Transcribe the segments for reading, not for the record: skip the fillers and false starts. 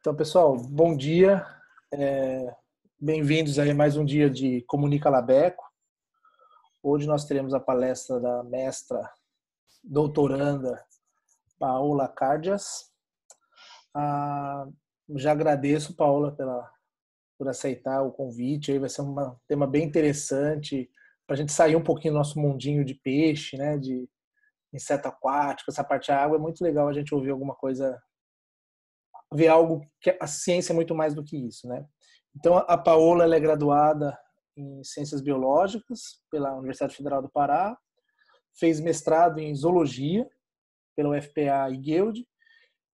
Então, pessoal, bom dia. Bem-vindos a mais um dia de Comunica Labeco. Hoje nós teremos a palestra da mestra doutoranda Paola Cardias. Já agradeço, Paola, por aceitar o convite. Aí vai ser um tema bem interessante para a gente sair um pouquinho do nosso mundinho de peixe, né, de inseto aquático. Essa parte da água é muito legal a gente ouvir alguma coisa, ver algo que a ciência é muito mais do que isso, né? Então, a Paola ela é graduada em Ciências Biológicas pela Universidade Federal do Pará, fez mestrado em Zoologia pela UFPA e Guild,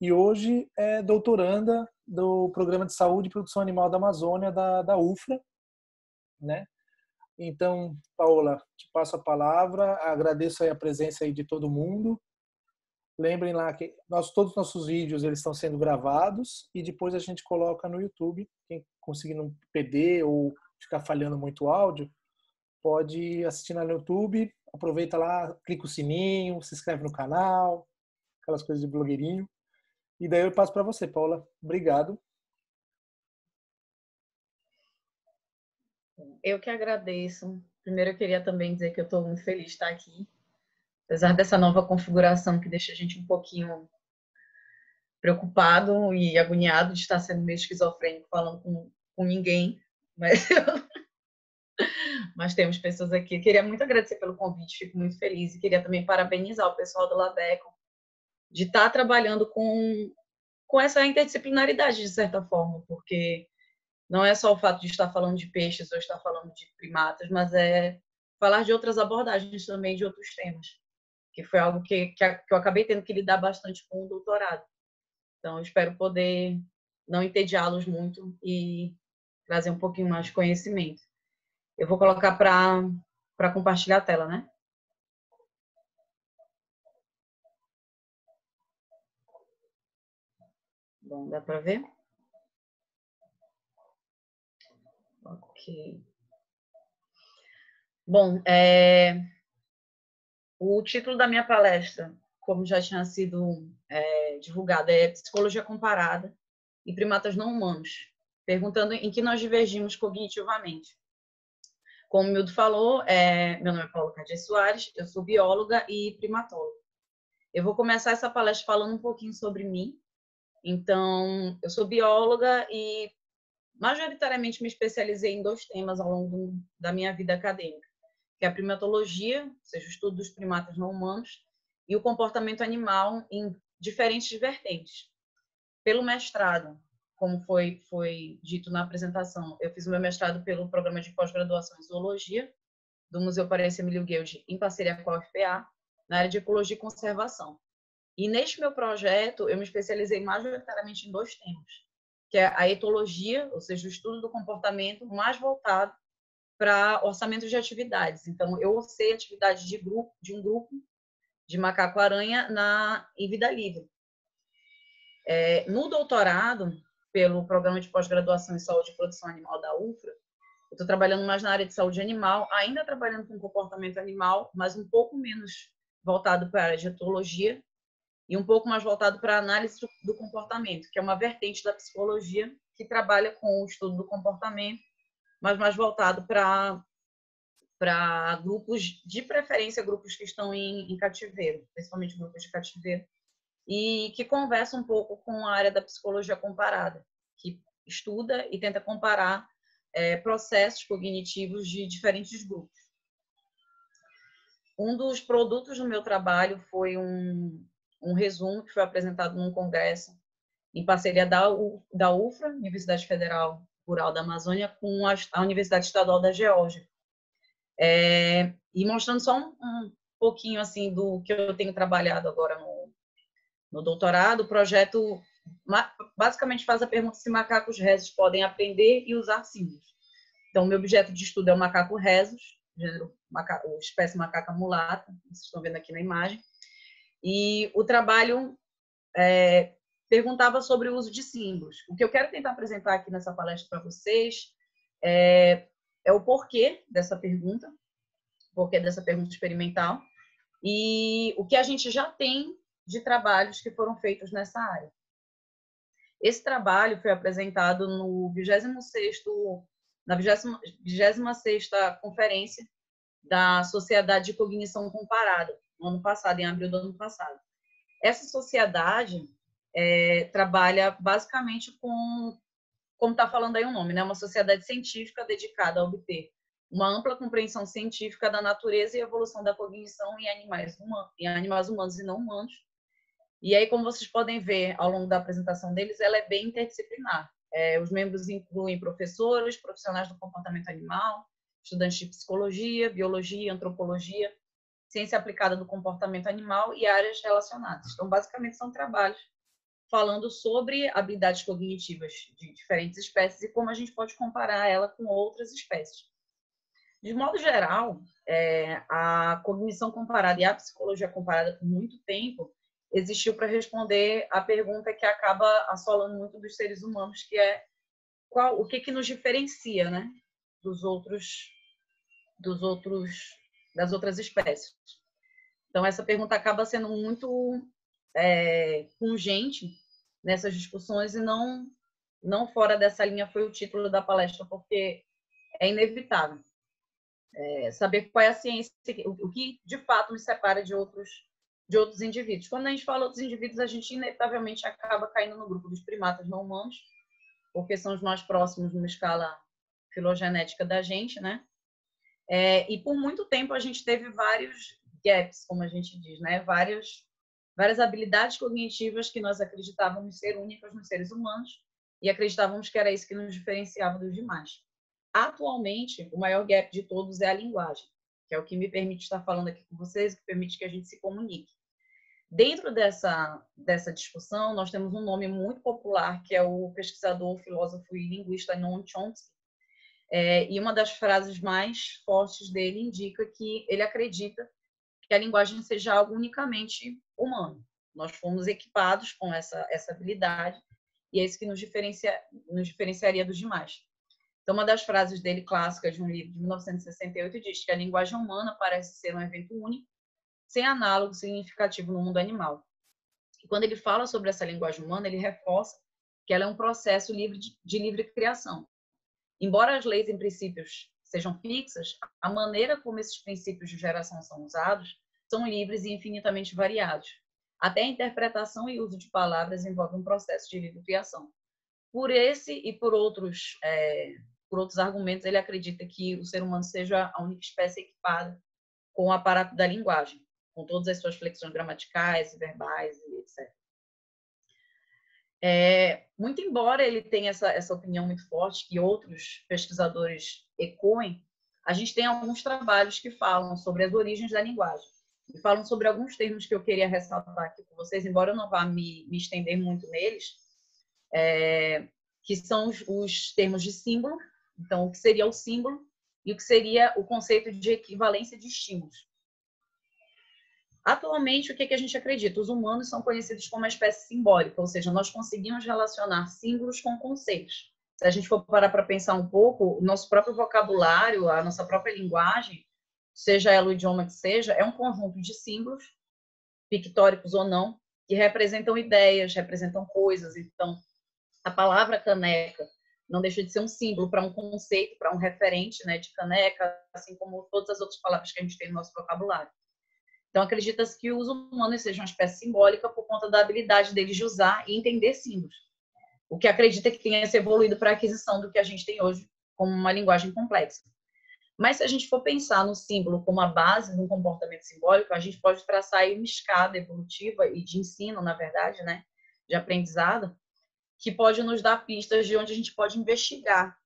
e hoje é doutoranda do Programa de Saúde e Produção Animal da Amazônia, da UFRA, né? Então, Paola, te passo a palavra, agradeço aí a presença aí de todo mundo. Lembrem lá que todos os nossos vídeos eles estão sendo gravados e depois a gente coloca no YouTube. Quem conseguir não perder ou ficar falhando muito o áudio, pode assistir lá no YouTube. Aproveita lá, clica o sininho, se inscreve no canal, aquelas coisas de blogueirinho. E daí eu passo para você, Paula. Obrigado. Eu que agradeço. Primeiro, eu queria também dizer que eu estou muito feliz de estar aqui. Apesar dessa nova configuração que deixa a gente um pouquinho preocupado e agoniado de estar sendo meio esquizofrênico, falando com ninguém. Mas temos pessoas aqui. Eu queria muito agradecer pelo convite, fico muito feliz. E queria também parabenizar o pessoal do Labeco de estar trabalhando com essa interdisciplinaridade, de certa forma, porque não é só o fato de estar falando de peixes ou estar falando de primatas, mas é falar de outras abordagens também, de outros temas, que foi algo que eu acabei tendo que lidar bastante com o doutorado. Então, eu espero poder não entediá-los muito e trazer um pouquinho mais de conhecimento. Eu vou colocar para compartilhar a tela, né? Bom, dá para ver? Ok. Bom, o título da minha palestra, como já tinha sido divulgado, é Psicologia Comparada e Primatas Não Humanos, perguntando em que nós divergimos cognitivamente. Como o Mildo falou, meu nome é Paula Cardias Soares, eu sou bióloga e primatóloga. Eu vou começar essa palestra falando um pouquinho sobre mim. Então, eu sou bióloga e majoritariamente me especializei em 2 temas ao longo da minha vida acadêmica, que é a primatologia, ou seja, o estudo dos primatas não humanos, e o comportamento animal em diferentes vertentes. Pelo mestrado, como foi dito na apresentação, eu fiz o meu mestrado pelo programa de pós-graduação em Zoologia, do Museu Paraense Emílio Guild, em parceria com a UFPA, na área de Ecologia e Conservação. E neste meu projeto, eu me especializei majoritariamente em 2 temas, que é a etologia, ou seja, o estudo do comportamento mais voltado para orçamento de atividades. Então, eu orcei atividades de um grupo de macaco-aranha em vida livre. No doutorado, pelo Programa de Pós-Graduação em Saúde e Produção Animal da UFRA, eu estou trabalhando mais na área de saúde animal, ainda trabalhando com comportamento animal, mas um pouco menos voltado para a área de etologia e um pouco mais voltado para a análise do comportamento, que é uma vertente da psicologia que trabalha com o estudo do comportamento, mas mais voltado para grupos, de preferência grupos que estão em cativeiro, principalmente grupos de cativeiro, e que conversa um pouco com a área da psicologia comparada, que estuda e tenta comparar processos cognitivos de diferentes grupos. Um dos produtos do meu trabalho foi um resumo que foi apresentado num congresso em parceria da UFRA, Universidade Federal Rural da Amazônia, com a Universidade Estadual da Geórgia. E mostrando só um pouquinho assim do que eu tenho trabalhado agora no doutorado. O projeto basicamente faz a pergunta se macacos rhesus podem aprender e usar símbolos. Então, o meu objeto de estudo é o macaco rhesus, gênero espécie macaca mulata, vocês estão vendo aqui na imagem. E o trabalho perguntava sobre o uso de símbolos. O que eu quero tentar apresentar aqui nessa palestra para vocês é o porquê dessa pergunta experimental, e o que a gente já tem de trabalhos que foram feitos nessa área. Esse trabalho foi apresentado na 26ª Conferência da Sociedade de Cognição Comparada, no ano passado, em abril do ano passado. Essa sociedade trabalha basicamente com, como está falando aí o nome, né? Uma sociedade científica dedicada a obter uma ampla compreensão científica da natureza e evolução da cognição em animais humanos e não humanos. E aí, como vocês podem ver ao longo da apresentação deles, ela é bem interdisciplinar. Os membros incluem professores, profissionais do comportamento animal, estudantes de psicologia, biologia, antropologia, ciência aplicada do comportamento animal e áreas relacionadas. Então, basicamente, são trabalhos falando sobre habilidades cognitivas de diferentes espécies e como a gente pode comparar ela com outras espécies. De modo geral, a cognição comparada e a psicologia comparada por muito tempo existiu para responder a pergunta que acaba assolando muito dos seres humanos, que é o que nos diferencia, né, das outras espécies. Então, essa pergunta acaba sendo muito pungente nessas discussões e não fora dessa linha foi o título da palestra, porque é inevitável saber qual é a ciência, o que de fato nos separa de outros indivíduos. Quando a gente fala outros indivíduos, a gente inevitavelmente acaba caindo no grupo dos primatas não humanos, porque são os mais próximos numa escala filogenética da gente, né? E por muito tempo a gente teve vários gaps, como a gente diz, né? Várias habilidades cognitivas que nós acreditávamos ser únicas nos seres humanos e acreditávamos que era isso que nos diferenciava dos demais. Atualmente, o maior gap de todos é a linguagem, que é o que me permite estar falando aqui com vocês, que permite que a gente se comunique. Dentro dessa discussão, nós temos um nome muito popular, que é o pesquisador, filósofo e linguista Noam Chomsky. E uma das frases mais fortes dele indica que ele acredita que a linguagem seja algo unicamente humano. Nós fomos equipados com essa habilidade e é isso que nos diferenciaria dos demais. Então, uma das frases dele clássica de um livro de 1968 diz que a linguagem humana parece ser um evento único, sem análogo significativo no mundo animal. E quando ele fala sobre essa linguagem humana, ele reforça que ela é um processo de livre criação. Embora as leis e princípios sejam fixas, a maneira como esses princípios de geração são usados são livres e infinitamente variados. Até a interpretação e uso de palavras envolve um processo de livre criação. Por esse e por outros argumentos, ele acredita que o ser humano seja a única espécie equipada com o aparato da linguagem, com todas as suas flexões gramaticais, verbais, etc. Muito embora ele tenha essa opinião muito forte, que outros pesquisadores ecoem, a gente tem alguns trabalhos que falam sobre as origens da linguagem, e falam sobre alguns termos que eu queria ressaltar aqui com vocês, embora eu não vá me estender muito neles, que são os termos de símbolo. Então, o que seria o símbolo e o que seria o conceito de equivalência de estímulos. Atualmente, o que a gente acredita? Os humanos são conhecidos como uma espécie simbólica, ou seja, nós conseguimos relacionar símbolos com conceitos. Se a gente for parar para pensar um pouco, o nosso próprio vocabulário, a nossa própria linguagem, seja ela o idioma que seja, é um conjunto de símbolos, pictóricos ou não, que representam ideias, representam coisas. Então, a palavra caneca não deixa de ser um símbolo para um conceito, para um referente, né, de caneca, assim como todas as outras palavras que a gente tem no nosso vocabulário. Então, acredita-se que os humanos sejam uma espécie simbólica por conta da habilidade deles de usar e entender símbolos, o que acredita que tenha se evoluído para a aquisição do que a gente tem hoje como uma linguagem complexa. Mas se a gente for pensar no símbolo como a base de um comportamento simbólico, a gente pode traçar aí uma escada evolutiva e de ensino, na verdade, né, de aprendizado, que pode nos dar pistas de onde a gente pode investigar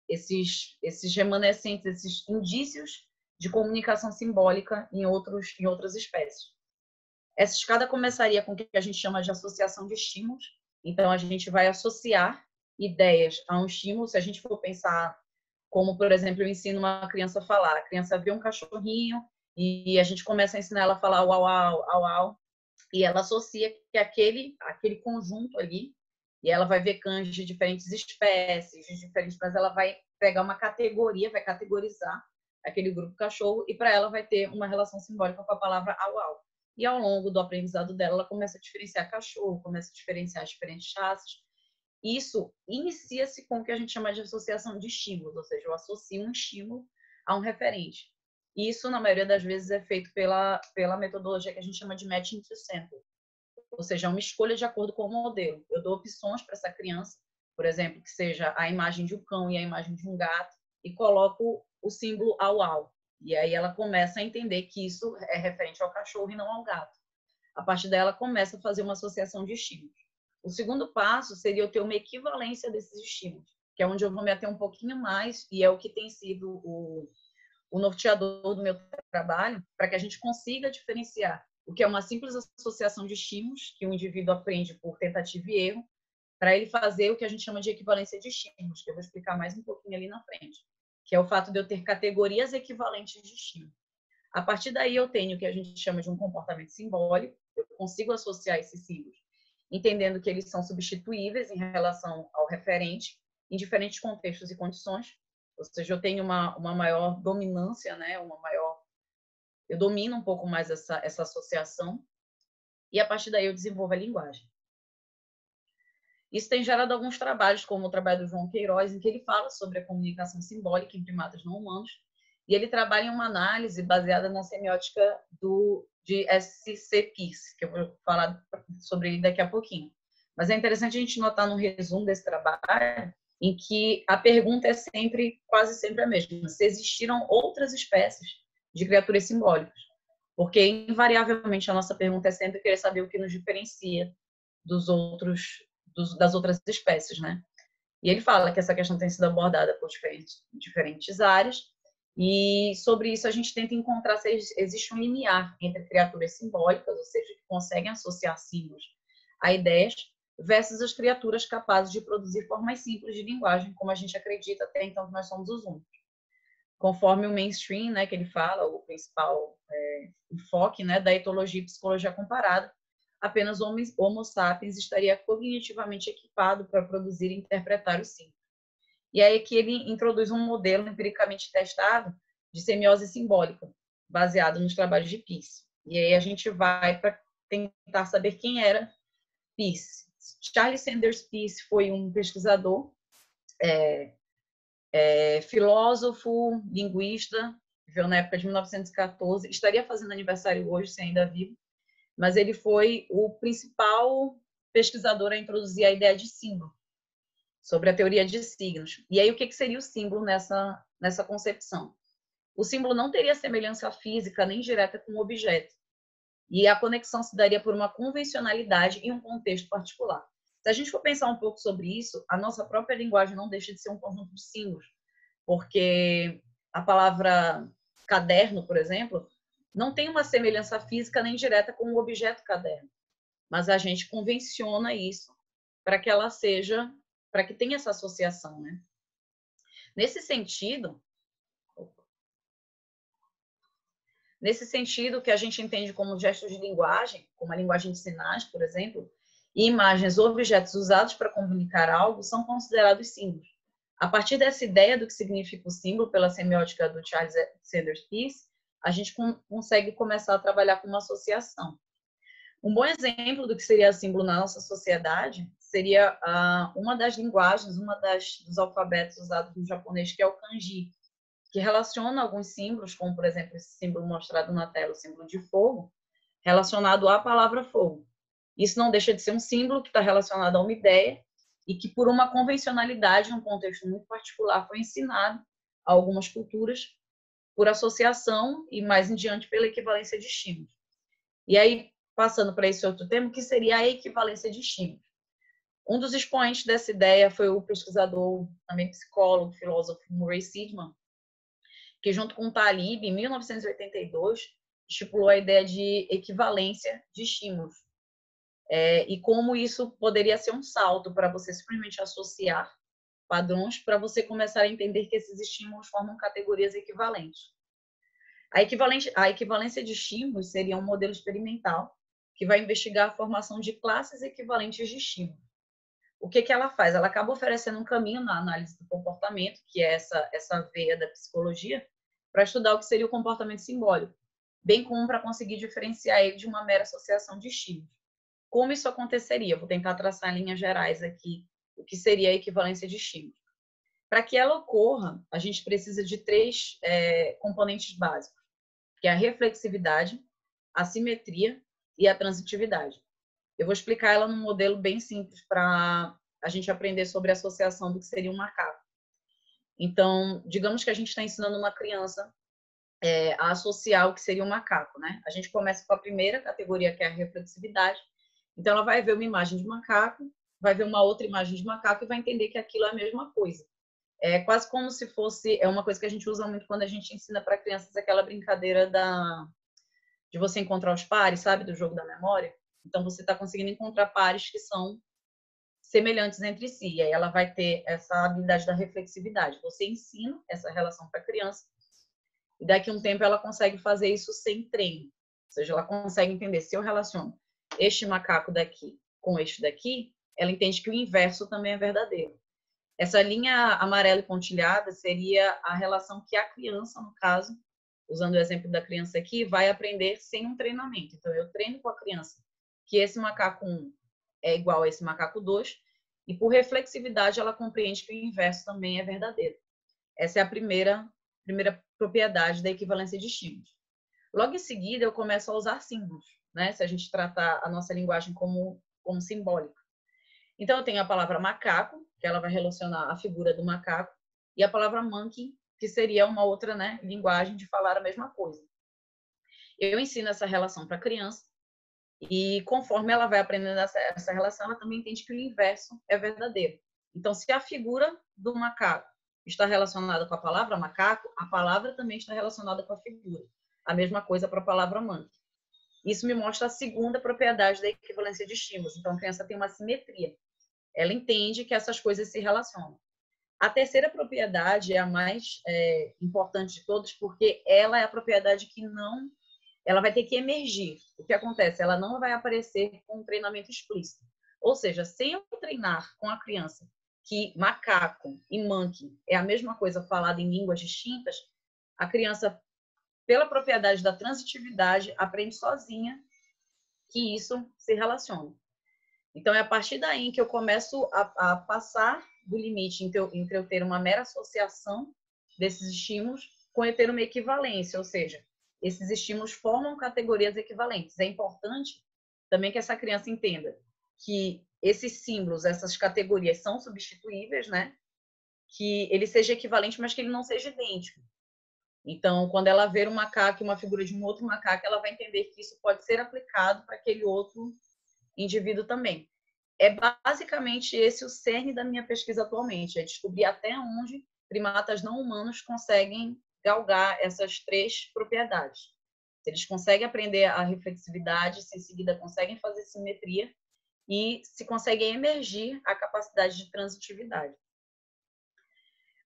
esses remanescentes, esses indícios de comunicação simbólica em outras espécies. Essa escada começaria com o que a gente chama de associação de estímulos. Então, a gente vai associar ideias a um estímulo. Se a gente for pensar como, por exemplo, eu ensino uma criança a falar. A criança vê um cachorrinho e a gente começa a ensinar ela a falar uau, uau, uau, uau. E ela associa que aquele conjunto ali, e ela vai ver cães de diferentes espécies, mas ela vai pegar uma categoria, vai categorizar aquele grupo cachorro, e para ela vai ter uma relação simbólica com a palavra au, au. e ao longo do aprendizado dela, ela começa a diferenciar cachorro, começa a diferenciar as diferentes raças. Isso inicia-se com o que a gente chama de associação de estímulos, ou seja, eu associo um estímulo a um referente. E isso, na maioria das vezes, é feito pela metodologia que a gente chama de matching to sample, ou seja, uma escolha de acordo com o modelo. Eu dou opções para essa criança, por exemplo, que seja a imagem de um cão e a imagem de um gato, e coloco o símbolo au-au. E aí ela começa a entender que isso é referente ao cachorro e não ao gato. A partir dela, começa a fazer uma associação de estímulos. O segundo passo seria eu ter uma equivalência desses estímulos, que é onde eu vou me ater um pouquinho mais, e é o que tem sido o norteador do meu trabalho, para que a gente consiga diferenciar o que é uma simples associação de estímulos, que o indivíduo aprende por tentativa e erro, para ele fazer o que a gente chama de equivalência de estímulos, que eu vou explicar mais um pouquinho ali na frente, que é o fato de eu ter categorias equivalentes de estímulo. A partir daí, eu tenho o que a gente chama de um comportamento simbólico, eu consigo associar esses símbolos, entendendo que eles são substituíveis em relação ao referente, em diferentes contextos e condições, ou seja, eu tenho uma maior dominância, né? Eu domino um pouco mais essa associação, e a partir daí eu desenvolvo a linguagem. Isso tem gerado alguns trabalhos, como o trabalho do João Queiroz, em que ele fala sobre a comunicação simbólica em primatas não humanos, e ele trabalha em uma análise baseada na semiótica de SC Peirce, que eu vou falar sobre ele daqui a pouquinho. Mas é interessante a gente notar no resumo desse trabalho, em que a pergunta é quase sempre a mesma: se existiram outras espécies de criaturas simbólicas. Porque, invariavelmente, a nossa pergunta é sempre querer saber o que nos diferencia das outras espécies, né? E ele fala que essa questão tem sido abordada por diferentes áreas, e sobre isso a gente tenta encontrar se existe um limiar entre criaturas simbólicas, ou seja, que conseguem associar símbolos a ideias, versus as criaturas capazes de produzir formas simples de linguagem, como a gente acredita até então que nós somos os únicos. Conforme o mainstream, né, que ele fala, o principal enfoque, né, da etologia e psicologia comparada, apenas Homo sapiens estaria cognitivamente equipado para produzir e interpretar o símbolo. E aí que ele introduz um modelo empiricamente testado de semiose simbólica, baseado nos trabalhos de Peirce. E aí a gente vai para tentar saber quem era Peirce. Charles Sanders Peirce foi um pesquisador, filósofo, linguista, viveu na época de 1914, estaria fazendo aniversário hoje, se ainda vivo, mas ele foi o principal pesquisador a introduzir a ideia de símbolo, sobre a teoria de signos. E aí, o que seria o símbolo nessa concepção? O símbolo não teria semelhança física nem direta com o objeto, e a conexão se daria por uma convencionalidade em um contexto particular. Se a gente for pensar um pouco sobre isso, a nossa própria linguagem não deixa de ser um conjunto de símbolos, porque a palavra caderno, por exemplo, não tem uma semelhança física nem direta com o objeto caderno, mas a gente convenciona isso para que ela seja, para que tenha essa associação, né? Nesse sentido, que a gente entende como gestos de linguagem, como a linguagem de sinais, por exemplo, e imagens ou objetos usados para comunicar algo são considerados símbolos. A partir dessa ideia do que significa o símbolo, pela semiótica do Charles Sanders Peirce, a gente consegue começar a trabalhar com uma associação. Um bom exemplo do que seria símbolo na nossa sociedade seria uma das linguagens, dos alfabetos usados no japonês, que é o kanji, que relaciona alguns símbolos, como, por exemplo, esse símbolo mostrado na tela, o símbolo de fogo, relacionado à palavra fogo. Isso não deixa de ser um símbolo que está relacionado a uma ideia e que, por uma convencionalidade, em um contexto muito particular, foi ensinado a algumas culturas por associação e, mais em diante, pela equivalência de estímulos. E aí, passando para esse outro tema, que seria a equivalência de estímulos. Um dos expoentes dessa ideia foi o pesquisador, também psicólogo, filósofo Murray Sidman, que junto com Talib, em 1982, estipulou a ideia de equivalência de estímulos. E como isso poderia ser um salto para você simplesmente associar padrões para você começar a entender que esses estímulos formam categorias equivalentes. A equivalência de estímulos seria um modelo experimental que vai investigar a formação de classes equivalentes de estímulos. O que ela faz? Ela acaba oferecendo um caminho na análise do comportamento, que é essa veia da psicologia, para estudar o que seria o comportamento simbólico. bem como para conseguir diferenciar ele de uma mera associação de estímulos. Como isso aconteceria? Vou tentar traçar em linhas gerais aqui o que seria a equivalência de estímulos. Para que ela ocorra, a gente precisa de 3 componentes básicos, que é a reflexividade, a simetria e a transitividade. Eu vou explicar ela num modelo bem simples para a gente aprender sobre a associação do que seria um macaco. Então, digamos que a gente está ensinando uma criança a associar o que seria um macaco, né? A gente começa com a primeira categoria, que é a reflexividade. Então, ela vai ver uma imagem de macaco, vai ver uma outra imagem de macaco e vai entender que aquilo é a mesma coisa. É quase como se fosse... É uma coisa que a gente usa muito quando a gente ensina para crianças aquela brincadeira de você encontrar os pares, sabe? Do jogo da memória. Então, você está conseguindo encontrar pares que são semelhantes entre si. E aí ela vai ter essa habilidade da reflexividade. Você ensina essa relação para a criança e daqui a um tempo ela consegue fazer isso sem treino. Ou seja, ela consegue entender, se eu relaciono este macaco daqui com este daqui, ela entende que o inverso também é verdadeiro. Essa linha amarela e pontilhada seria a relação que a criança, no caso, usando o exemplo da criança aqui, vai aprender sem um treinamento. Então, eu treino com a criança que esse macaco 1 é igual a esse macaco 2, e por reflexividade ela compreende que o inverso também é verdadeiro. Essa é a primeira propriedade da equivalência de estímulos. Logo em seguida, eu começo a usar símbolos, né? Se a gente tratar a nossa linguagem como simbólica. Então, eu tenho a palavra macaco, que ela vai relacionar a figura do macaco, e a palavra monkey, que seria uma outra, né, linguagem de falar a mesma coisa. Eu ensino essa relação para a criança, e conforme ela vai aprendendo essa relação, ela também entende que o inverso é verdadeiro. Então, se a figura do macaco está relacionada com a palavra macaco, a palavra também está relacionada com a figura. A mesma coisa para a palavra monkey. Isso me mostra a segunda propriedade da equivalência de estímulos. Então, a criança tem uma simetria. Ela entende que essas coisas se relacionam. A terceira propriedade é a mais importante de todas, porque ela é a propriedade que não... Ela vai ter que emergir. O que acontece? Ela não vai aparecer com um treinamento explícito. Ou seja, sem eu treinar com a criança que macaco e monkey é a mesma coisa falada em línguas distintas, a criança, pela propriedade da transitividade, aprende sozinha que isso se relaciona. Então, é a partir daí que eu começo a passar do limite entre eu ter uma mera associação desses estímulos com eu ter uma equivalência, ou seja, esses estímulos formam categorias equivalentes. É importante também que essa criança entenda que esses símbolos, essas categorias são substituíveis, né? Que ele seja equivalente, mas que ele não seja idêntico. Então, quando ela ver um macaco e uma figura de um outro macaco, ela vai entender que isso pode ser aplicado para aquele outro indivíduo também. É basicamente esse o cerne da minha pesquisa atualmente, é descobrir até onde primatas não humanos conseguem galgar essas 3 propriedades. Se eles conseguem aprender a reflexividade, se em seguida conseguem fazer simetria e se conseguem emergir a capacidade de transitividade.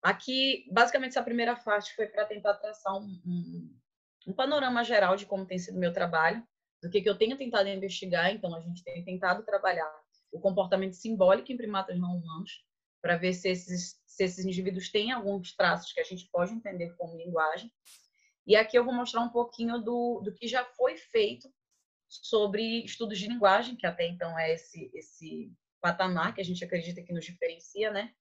Aqui, basicamente, essa primeira parte foi para tentar traçar um panorama geral de como tem sido o meu trabalho, do que eu tenho tentado investigar. Então, a gente tem tentado trabalhar o comportamento simbólico em primatas não humanos, para ver se esses indivíduos têm alguns traços que a gente pode entender como linguagem. E aqui eu vou mostrar um pouquinho do que já foi feito sobre estudos de linguagem, que até então é esse patamar que a gente acredita que nos diferencia, né?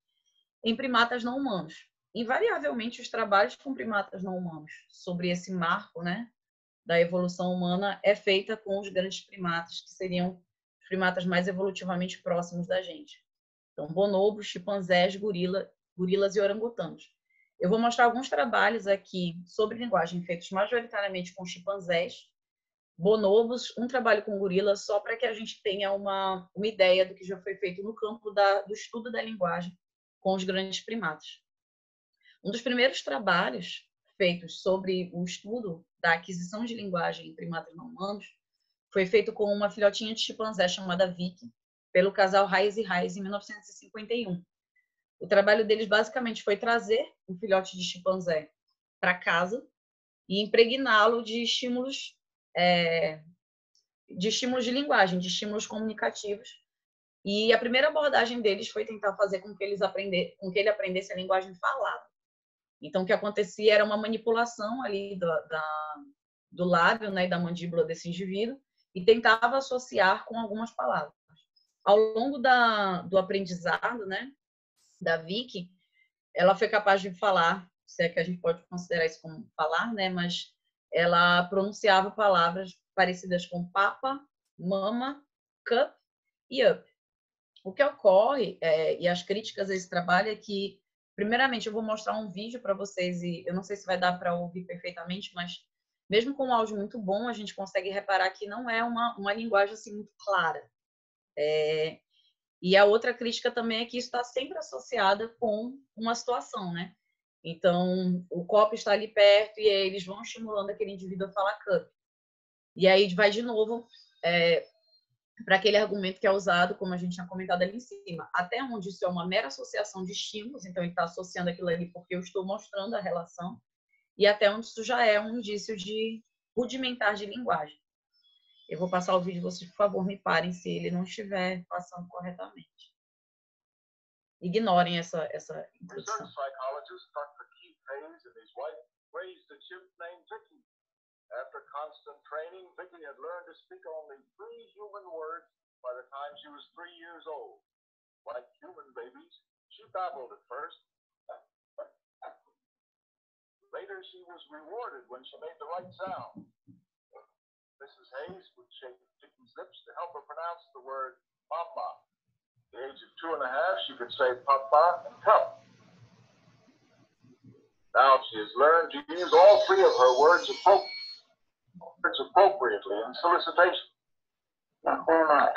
Em primatas não humanos. Invariavelmente, os trabalhos com primatas não humanos sobre esse marco, né, da evolução humana é feita com os grandes primatas, que seriam os primatas mais evolutivamente próximos da gente. Então, bonobos, chimpanzés, gorilas e orangotangos. Eu vou mostrar alguns trabalhos aqui sobre linguagem feitos majoritariamente com chimpanzés, bonobos, um trabalho com gorilas, só para que a gente tenha uma ideia do que já foi feito no campo do estudo da linguagem com os grandes primatas. Um dos primeiros trabalhos feitos sobre o estudo da aquisição de linguagem em primatas não humanos foi feito com uma filhotinha de chimpanzé chamada Vicky, pelo casal Hayes e Hayes, em 1951. O trabalho deles basicamente foi trazer um filhote de chimpanzé para casa e impregná-lo de estímulos de linguagem, de estímulos comunicativos. E a primeira abordagem deles foi tentar fazer com que ele aprendesse a linguagem falada. Então, o que acontecia era uma manipulação ali do lábio, né, e da mandíbula desse indivíduo e tentava associar com algumas palavras. Ao longo do aprendizado, né, da Vicky, ela foi capaz de falar, se é que a gente pode considerar isso como falar, né, mas ela pronunciava palavras parecidas com papa, mama, cup e up. O que ocorre, e as críticas a esse trabalho, é que, primeiramente, eu vou mostrar um vídeo para vocês, e eu não sei se vai dar para ouvir perfeitamente, mas mesmo com um áudio muito bom, a gente consegue reparar que não é uma linguagem assim, muito clara. E a outra crítica também é que isso está sempre associada com uma situação, né? Então, o copo está ali perto e aí eles vão estimulando aquele indivíduo a falar cup. E aí vai de novo para aquele argumento que é usado, como a gente tinha comentado ali em cima, até onde isso é uma mera associação de estímulos, então ele está associando aquilo ali porque eu estou mostrando a relação, e até onde isso já é um indício de rudimentar de linguagem. Eu vou passar o vídeo, vocês, por favor, me parem se ele não estiver passando corretamente. Ignorem essa introdução. After constant training, Vicky had learned to speak only 3 human words by the time she was 3 years old. Like human babies, she babbled at first. Later, she was rewarded when she made the right sound. Mrs. Hayes would shake Vicky's lips to help her pronounce the word mama. At the age of 2 1/2, she could say papa and cup. Now she has learned to use all 3 of her words appropriately in solicitation. Now, who am I?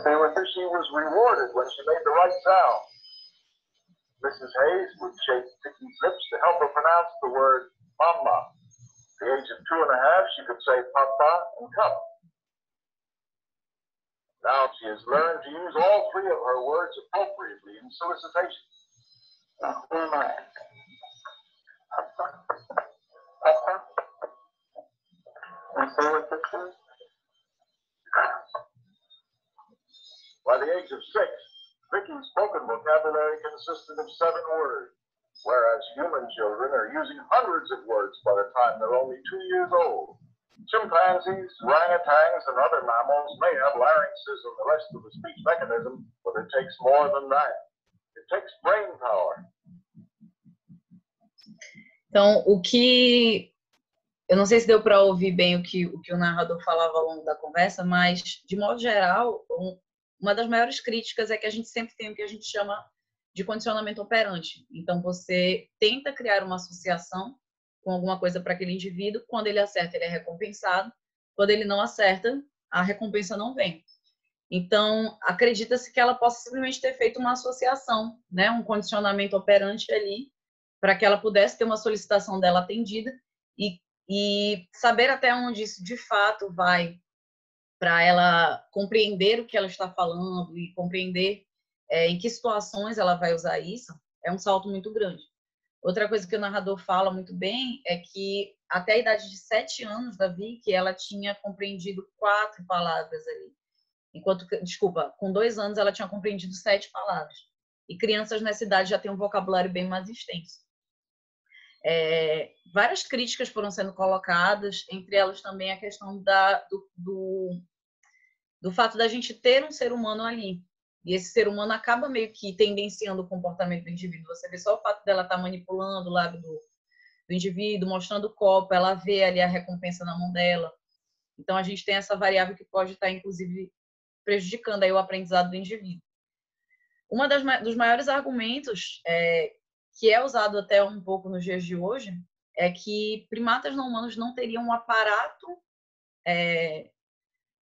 Say with her, she was rewarded when she made the right sound. Mrs. Hayes would shake Vicky's lips to help her pronounce the word mama. At the age of 2 1/2, she could say papa and cup. Now she has learned to use all 3 of her words appropriately in solicitation. Now, who am I? By the age of 6, Vicky's spoken vocabulary consisted of 7 words, whereas human children are using hundreds of words by the time they're only 2 years old. Chimpanzees, orangutans, and other mammals may have larynxes and the rest of the speech mechanism, but it takes more than that. It takes brain power. Então, eu não sei se deu para ouvir bem o que o narrador falava ao longo da conversa, mas, de modo geral, uma das maiores críticas é que a gente sempre tem o que a gente chama de condicionamento operante. Então, você tenta criar uma associação com alguma coisa para aquele indivíduo, quando ele acerta, ele é recompensado, quando ele não acerta, a recompensa não vem. Então, acredita-se que ela possa simplesmente ter feito uma associação, né, um condicionamento operante ali, para que ela pudesse ter uma solicitação dela atendida e saber até onde isso de fato vai, para ela compreender o que ela está falando e compreender em que situações ela vai usar isso, é um salto muito grande. Outra coisa que o narrador fala muito bem é que até a idade de 7 anos da Vicky, ela tinha compreendido 4 palavras ali. Com 2 anos ela tinha compreendido 7 palavras. E crianças nessa idade já têm um vocabulário bem mais extenso. Várias críticas foram sendo colocadas, entre elas também a questão do fato da gente ter um ser humano ali. E esse ser humano acaba meio que tendenciando o comportamento do indivíduo. Você vê só o fato dela estar manipulando o lábio do indivíduo, mostrando o copo, ela vê ali a recompensa na mão dela. Então, a gente tem essa variável que pode estar, inclusive, prejudicando aí o aprendizado do indivíduo. Dos maiores argumentos que é usado até um pouco nos dias de hoje é que primatas não humanos não teriam um aparato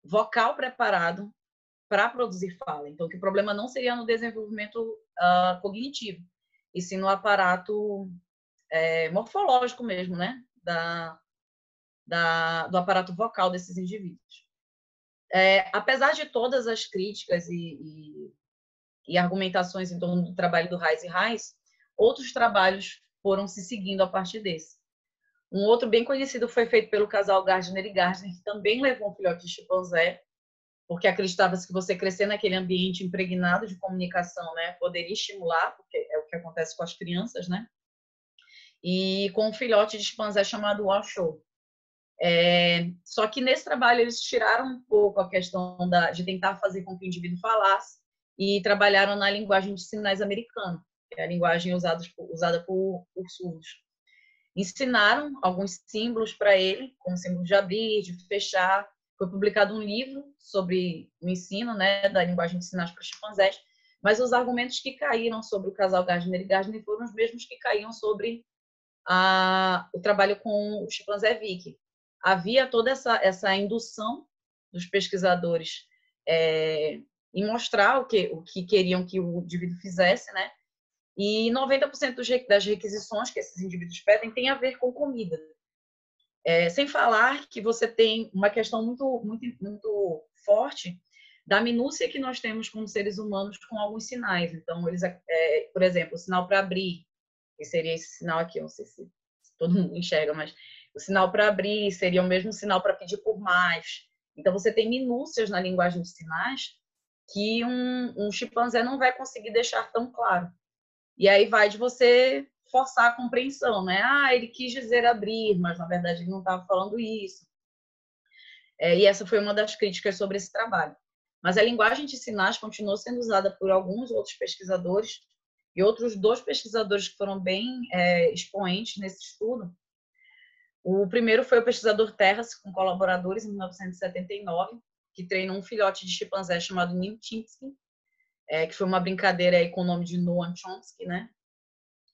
vocal preparado para produzir fala. Então, que o problema não seria no desenvolvimento cognitivo, e sim no aparato morfológico mesmo, né? Do aparato vocal desses indivíduos. Apesar de todas as críticas e argumentações em torno do trabalho do Hayes e Hayes, outros trabalhos foram se seguindo a partir desse. Um outro bem conhecido foi feito pelo casal Gardner e Gardner, que também levou um filhote de chimpanzé porque acreditava-se que você crescer naquele ambiente impregnado de comunicação, né, poderia estimular, porque é o que acontece com as crianças, né? E com um filhote de chimpanzé chamado Washoe. Só que nesse trabalho eles tiraram um pouco a questão de tentar fazer com que o indivíduo falasse e trabalharam na linguagem de sinais americana, que é a linguagem usada por surdos. Ensinaram alguns símbolos para ele, como símbolo de abrir, de fechar. Foi publicado um livro sobre o ensino, né, da linguagem de sinais para chimpanzés, mas os argumentos que caíram sobre o casal Gardner e Gardner foram os mesmos que caíam sobre o trabalho com o chimpanzé Vicky. Havia toda essa indução dos pesquisadores em mostrar o que queriam que o indivíduo fizesse, né? E 90% das requisições que esses indivíduos pedem tem a ver com comida. Sem falar que você tem uma questão muito, muito, muito forte da minúcia que nós temos como seres humanos com alguns sinais. Então, eles, por exemplo, o sinal para abrir, que seria esse sinal aqui, eu não sei se todo mundo enxerga, mas o sinal para abrir seria o mesmo sinal para pedir por mais. Então, você tem minúcias na linguagem de sinais que um chimpanzé não vai conseguir deixar tão claro. E aí vai de você forçar a compreensão, né? Ele quis dizer abrir, mas na verdade ele não estava falando isso. E essa foi uma das críticas sobre esse trabalho. Mas a linguagem de sinais continuou sendo usada por alguns outros pesquisadores e outros 2 pesquisadores que foram bem expoentes nesse estudo. O primeiro foi o pesquisador Terrace, com colaboradores, em 1979, que treinou um filhote de chimpanzé chamado Nim Chimpsky, que foi uma brincadeira aí com o nome de Noam Chomsky, né?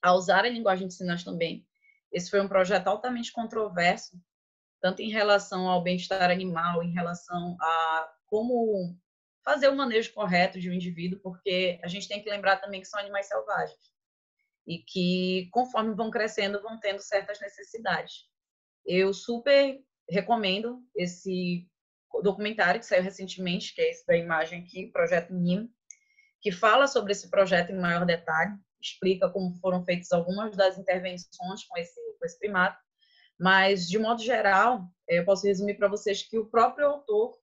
A usar a linguagem de sinais também. Esse foi um projeto altamente controverso, tanto em relação ao bem-estar animal, em relação a como fazer o manejo correto de um indivíduo, porque a gente tem que lembrar também que são animais selvagens e que, conforme vão crescendo, vão tendo certas necessidades. Eu super recomendo esse documentário que saiu recentemente, que é esse da imagem aqui, Projeto NIM, que fala sobre esse projeto em maior detalhe, explica como foram feitas algumas das intervenções com esse primata, mas, de modo geral, eu posso resumir para vocês que o próprio autor,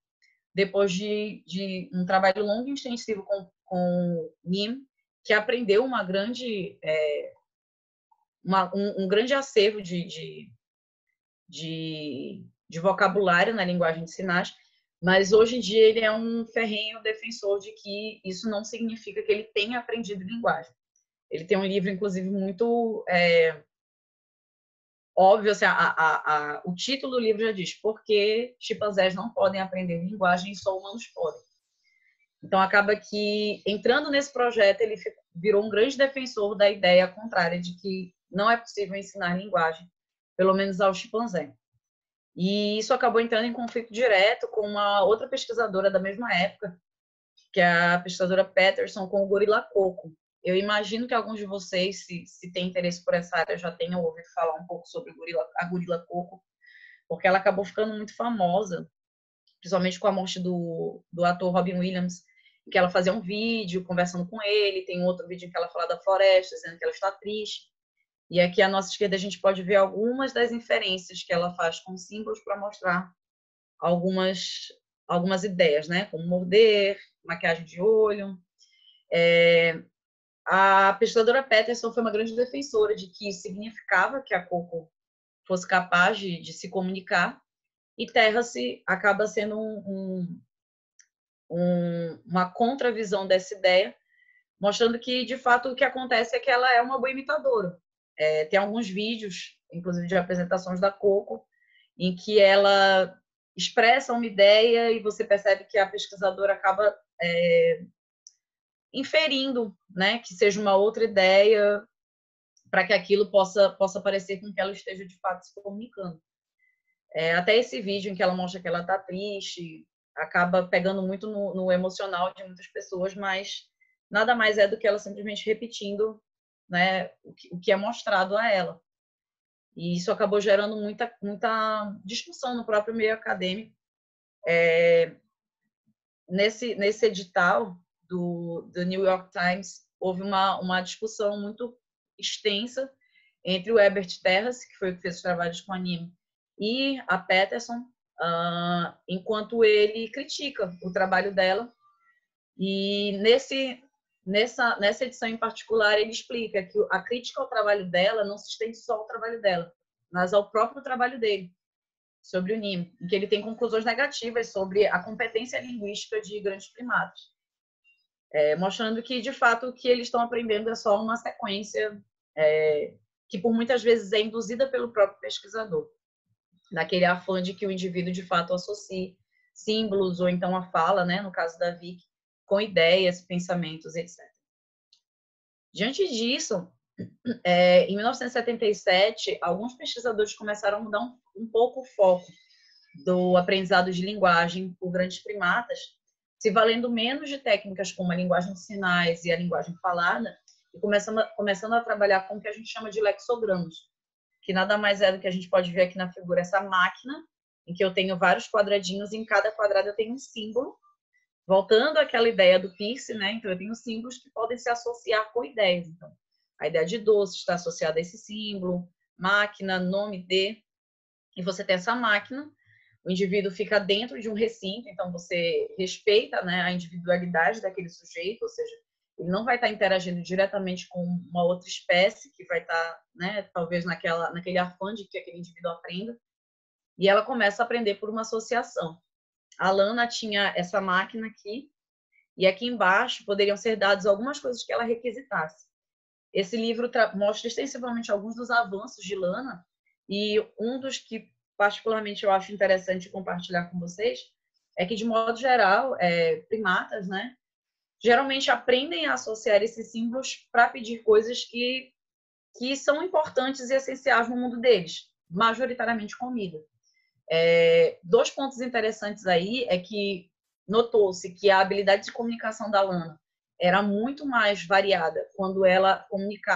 depois de um trabalho longo e extensivo com Nim, que aprendeu um grande acervo de vocabulário na linguagem de sinais, mas hoje em dia ele é um ferrenho defensor de que isso não significa que ele tenha aprendido linguagem. Ele tem um livro, inclusive, muito óbvio, assim, o título do livro já diz por que chimpanzés não podem aprender linguagem e só humanos podem. Então, acaba que, entrando nesse projeto, ele virou um grande defensor da ideia contrária de que não é possível ensinar linguagem, pelo menos ao chimpanzé. E isso acabou entrando em conflito direto com uma outra pesquisadora da mesma época, que é a pesquisadora Patterson, com o gorila coco. Eu imagino que alguns de vocês, se têm interesse por essa área, já tenham ouvido falar um pouco sobre a gorila coco, porque ela acabou ficando muito famosa, principalmente com a morte do ator Robin Williams, em que ela fazia um vídeo conversando com ele, tem um outro vídeo em que ela fala da floresta, dizendo que ela está triste. E aqui à nossa esquerda a gente pode ver algumas das inferências que ela faz com símbolos para mostrar algumas ideias, né? Como morder, maquiagem de olho. A pesquisadora Patterson foi uma grande defensora de que isso significava que a Coco fosse capaz de se comunicar, e Terrace acaba sendo uma contravisão dessa ideia, mostrando que, de fato, o que acontece é que ela é uma boa imitadora. Tem alguns vídeos, inclusive de apresentações da Coco, em que ela expressa uma ideia e você percebe que a pesquisadora acaba inferindo, né, que seja uma outra ideia para que aquilo possa parecer com que ela esteja, de fato, se comunicando. Até esse vídeo em que ela mostra que ela está triste, acaba pegando muito no emocional de muitas pessoas, mas nada mais é do que ela simplesmente repetindo, né, o que é mostrado a ela. E isso acabou gerando muita discussão no próprio meio acadêmico. Nesse edital do New York Times, houve uma discussão muito extensa entre o Herbert Terrace, que foi o que fez os trabalhos com a Nim, e a Patterson, enquanto ele critica o trabalho dela. E nessa edição em particular, ele explica que a crítica ao trabalho dela não se estende só ao trabalho dela, mas ao próprio trabalho dele, sobre o Nimo, em que ele tem conclusões negativas sobre a competência linguística de grandes primatas, mostrando que, de fato, o que eles estão aprendendo é só uma sequência que, por muitas vezes, é induzida pelo próprio pesquisador, naquele afã de que o indivíduo, de fato, associe símbolos ou então a fala, né, no caso da Vicky, com ideias, pensamentos, etc. Diante disso, em 1977, alguns pesquisadores começaram a mudar um pouco o foco do aprendizado de linguagem por grandes primatas, se valendo menos de técnicas como a linguagem de sinais e a linguagem falada, e começando a trabalhar com o que a gente chama de lexogramas, que nada mais é do que a gente pode ver aqui na figura, essa máquina, em que eu tenho vários quadradinhos, e em cada quadrado eu tenho um símbolo, voltando àquela ideia do Peirce, né? Então, eu tenho símbolos que podem se associar com ideias. Então, a ideia de doce está associada a esse símbolo, máquina, nome de, e você tem essa máquina, o indivíduo fica dentro de um recinto, então você respeita, né, a individualidade daquele sujeito, ou seja, ele não vai estar interagindo diretamente com uma outra espécie que vai estar, né, talvez naquele afã de que aquele indivíduo aprenda, e ela começa a aprender por uma associação. A Lana tinha essa máquina aqui, e aqui embaixo poderiam ser dados algumas coisas que ela requisitasse. Esse livro mostra extensivamente alguns dos avanços de Lana, e um dos que particularmente eu acho interessante compartilhar com vocês é que, de modo geral, primatas, né, geralmente aprendem a associar esses símbolos para pedir coisas que são importantes e essenciais no mundo deles, majoritariamente comida. Dois pontos interessantes aí é que notou-se que a habilidade de comunicação da Lana era muito mais variada quando ela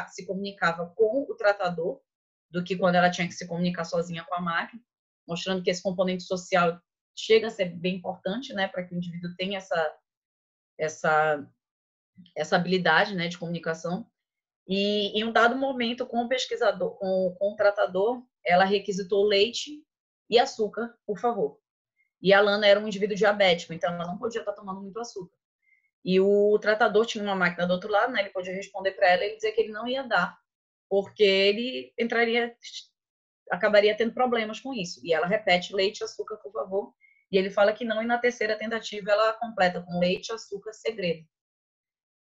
se comunicava com o tratador do que quando ela tinha que se comunicar sozinha com a máquina, mostrando que esse componente social chega a ser bem importante, né, para que o indivíduo tenha essa habilidade, né, de comunicação. E em um dado momento, com o pesquisador, com o tratador, ela requisitou leite e açúcar, por favor. E a Lana era um indivíduo diabético, então ela não podia estar tomando muito açúcar. E o tratador tinha uma máquina do outro lado, né? Ele podia responder para ela e dizer que ele não ia dar, porque ele acabaria tendo problemas com isso. E ela repete leite e açúcar, por favor. E ele fala que não, e na terceira tentativa ela completa com leite, açúcar, segredo.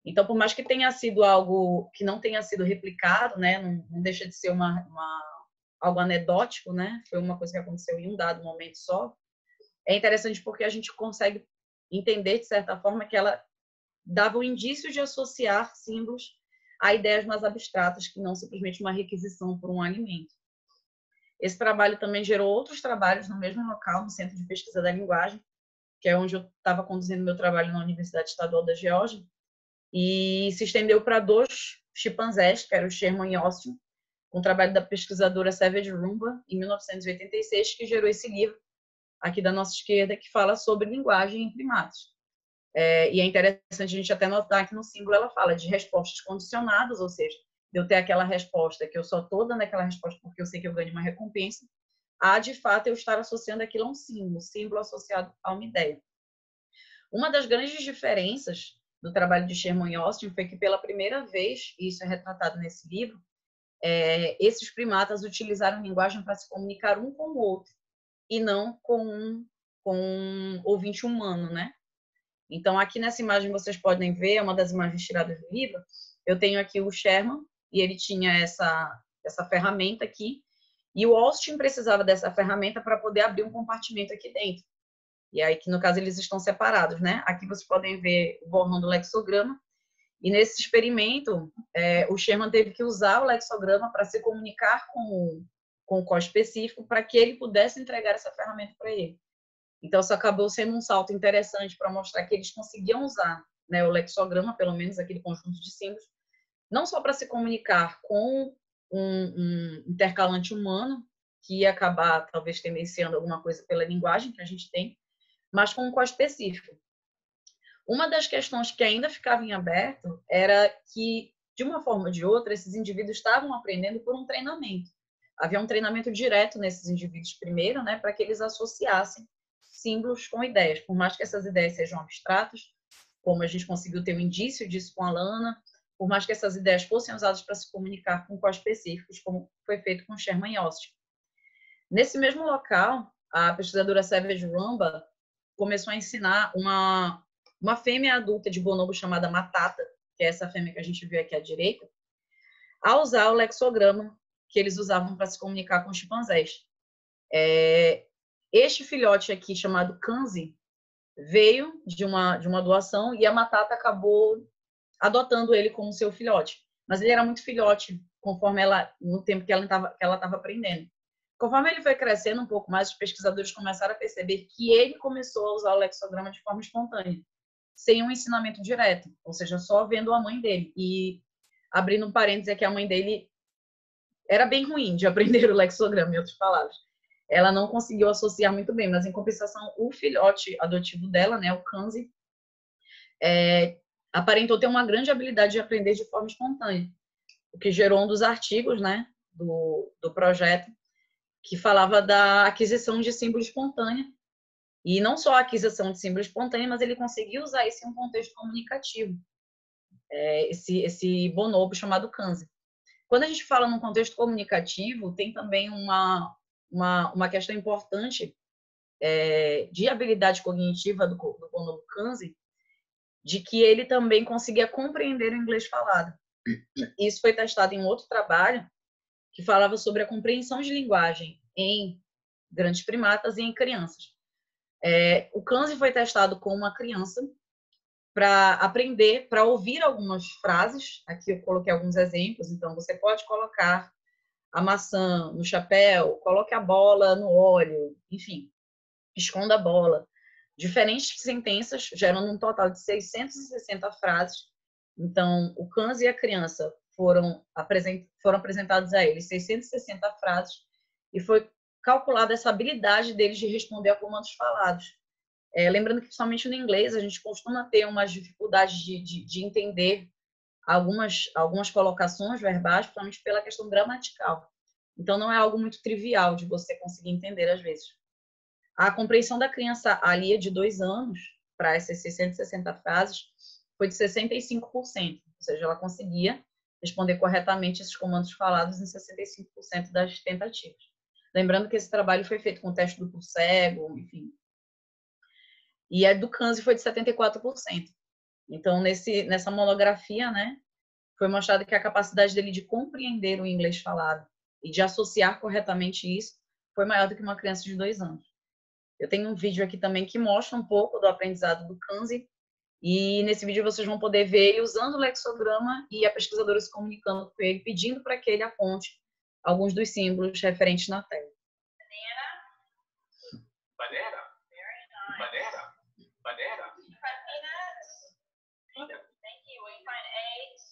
Então, por mais que tenha sido algo que não tenha sido replicado, né? Não deixa de ser algo anedótico, né? Foi uma coisa que aconteceu em um dado momento só. É interessante porque a gente consegue entender, de certa forma, que ela dava o indício de associar símbolos a ideias mais abstratas, que não simplesmente uma requisição por um alimento. Esse trabalho também gerou outros trabalhos no mesmo local, no Centro de Pesquisa da Linguagem, que é onde eu estava conduzindo meu trabalho na Universidade Estadual da Geórgia, e se estendeu para dois chimpanzés, que eram o Sherman e Austin, com o trabalho da pesquisadora Savage Rumba, em 1986, que gerou esse livro, aqui da nossa esquerda, que fala sobre linguagem em primatas. E é interessante a gente até notar que no símbolo ela fala de respostas condicionadas, ou seja, de eu ter aquela resposta que eu só estou dando aquela resposta porque eu sei que eu ganho uma recompensa, a, de fato, eu estar associando aquilo a um símbolo associado a uma ideia. Uma das grandes diferenças do trabalho de Sherman e Austin foi que, pela primeira vez, e isso é retratado nesse livro, esses primatas utilizaram linguagem para se comunicar um com o outro, e não com um ouvinte humano, né? Então, aqui nessa imagem vocês podem ver, é uma das imagens tiradas do livro, eu tenho aqui o Sherman, e ele tinha essa ferramenta aqui, e o Austin precisava dessa ferramenta para poder abrir um compartimento aqui dentro. E aí, que no caso, eles estão separados, né? Aqui vocês podem ver o borrão do lexograma, e nesse experimento, o Sherman teve que usar o lexograma para se comunicar com o co-específico para que ele pudesse entregar essa ferramenta para ele. Então, isso acabou sendo um salto interessante para mostrar que eles conseguiam usar, né, o lexograma, pelo menos aquele conjunto de símbolos, não só para se comunicar com um intercalante humano, que ia acabar, talvez, tendenciando alguma coisa pela linguagem que a gente tem, mas com um co-específico. Uma das questões que ainda ficava em aberto era que, de uma forma ou de outra, esses indivíduos estavam aprendendo por um treinamento. Havia um treinamento direto nesses indivíduos primeiro, né, para que eles associassem símbolos com ideias, por mais que essas ideias sejam abstratas, como a gente conseguiu ter um indício disso com a Lana, por mais que essas ideias fossem usadas para se comunicar com específicos, como foi feito com Sherman Yost. Nesse mesmo local, a pesquisadora Savage Rumba começou a ensinar uma fêmea adulta de bonobo chamada Matata, que é essa fêmea que a gente viu aqui à direita, a usar o lexograma que eles usavam para se comunicar com os chimpanzés. Este filhote aqui, chamado Kanzi, veio de uma doação e a Matata acabou adotando ele como seu filhote. Mas ele era muito filhote, conforme no tempo que ela estava aprendendo. Conforme ele foi crescendo um pouco mais, os pesquisadores começaram a perceber que ele começou a usar o lexograma de forma espontânea, sem um ensinamento direto, ou seja, só vendo a mãe dele. E, abrindo um parênteses, é que a mãe dele era bem ruim de aprender o lexograma, em outras palavras. Ela não conseguiu associar muito bem, mas, em compensação, o filhote adotivo dela, né, o Kanzi, aparentou ter uma grande habilidade de aprender de forma espontânea, o que gerou um dos artigos, né, do projeto, que falava da aquisição de símbolo espontânea. E não só a aquisição de símbolo espontânea, mas ele conseguiu usar isso em um contexto comunicativo. Esse bonobo chamado Kanzi. Quando a gente fala num contexto comunicativo, tem também uma questão importante de habilidade cognitiva do bonobo Kanzi, de que ele também conseguia compreender o inglês falado. Isso foi testado em outro trabalho que falava sobre a compreensão de linguagem em grandes primatas e em crianças. O Kanzi foi testado com uma criança para aprender, para ouvir algumas frases. Aqui eu coloquei alguns exemplos. Então, você pode colocar a maçã no chapéu, coloque a bola no óleo, enfim, esconda a bola. Diferentes sentenças, gerando um total de 660 frases. Então, o Kanzi e a criança foram apresentados a eles 660 frases e foi calculada essa habilidade deles de responder a comandos falados. Lembrando que, principalmente no inglês, a gente costuma ter umas dificuldades de entender algumas colocações verbais, principalmente pela questão gramatical. Então, não é algo muito trivial de você conseguir entender às vezes. A compreensão da criança ali de 2 anos, para essas 660 frases, foi de 65%. Ou seja, ela conseguia responder corretamente esses comandos falados em 65% das tentativas. Lembrando que esse trabalho foi feito com teste duplo cego, enfim. E a do Kanzi foi de 74%. Então, nessa monografia, né, foi mostrado que a capacidade dele de compreender o inglês falado e de associar corretamente isso foi maior do que uma criança de 2 anos. Eu tenho um vídeo aqui também que mostra um pouco do aprendizado do Kanzi, e nesse vídeo vocês vão poder ver ele usando o lexograma e a pesquisadora se comunicando com ele, pedindo para que ele aponte alguns dos símbolos referentes na tela. Banana. Banana. Banana. Peanut. Thank you. Will you find eggs?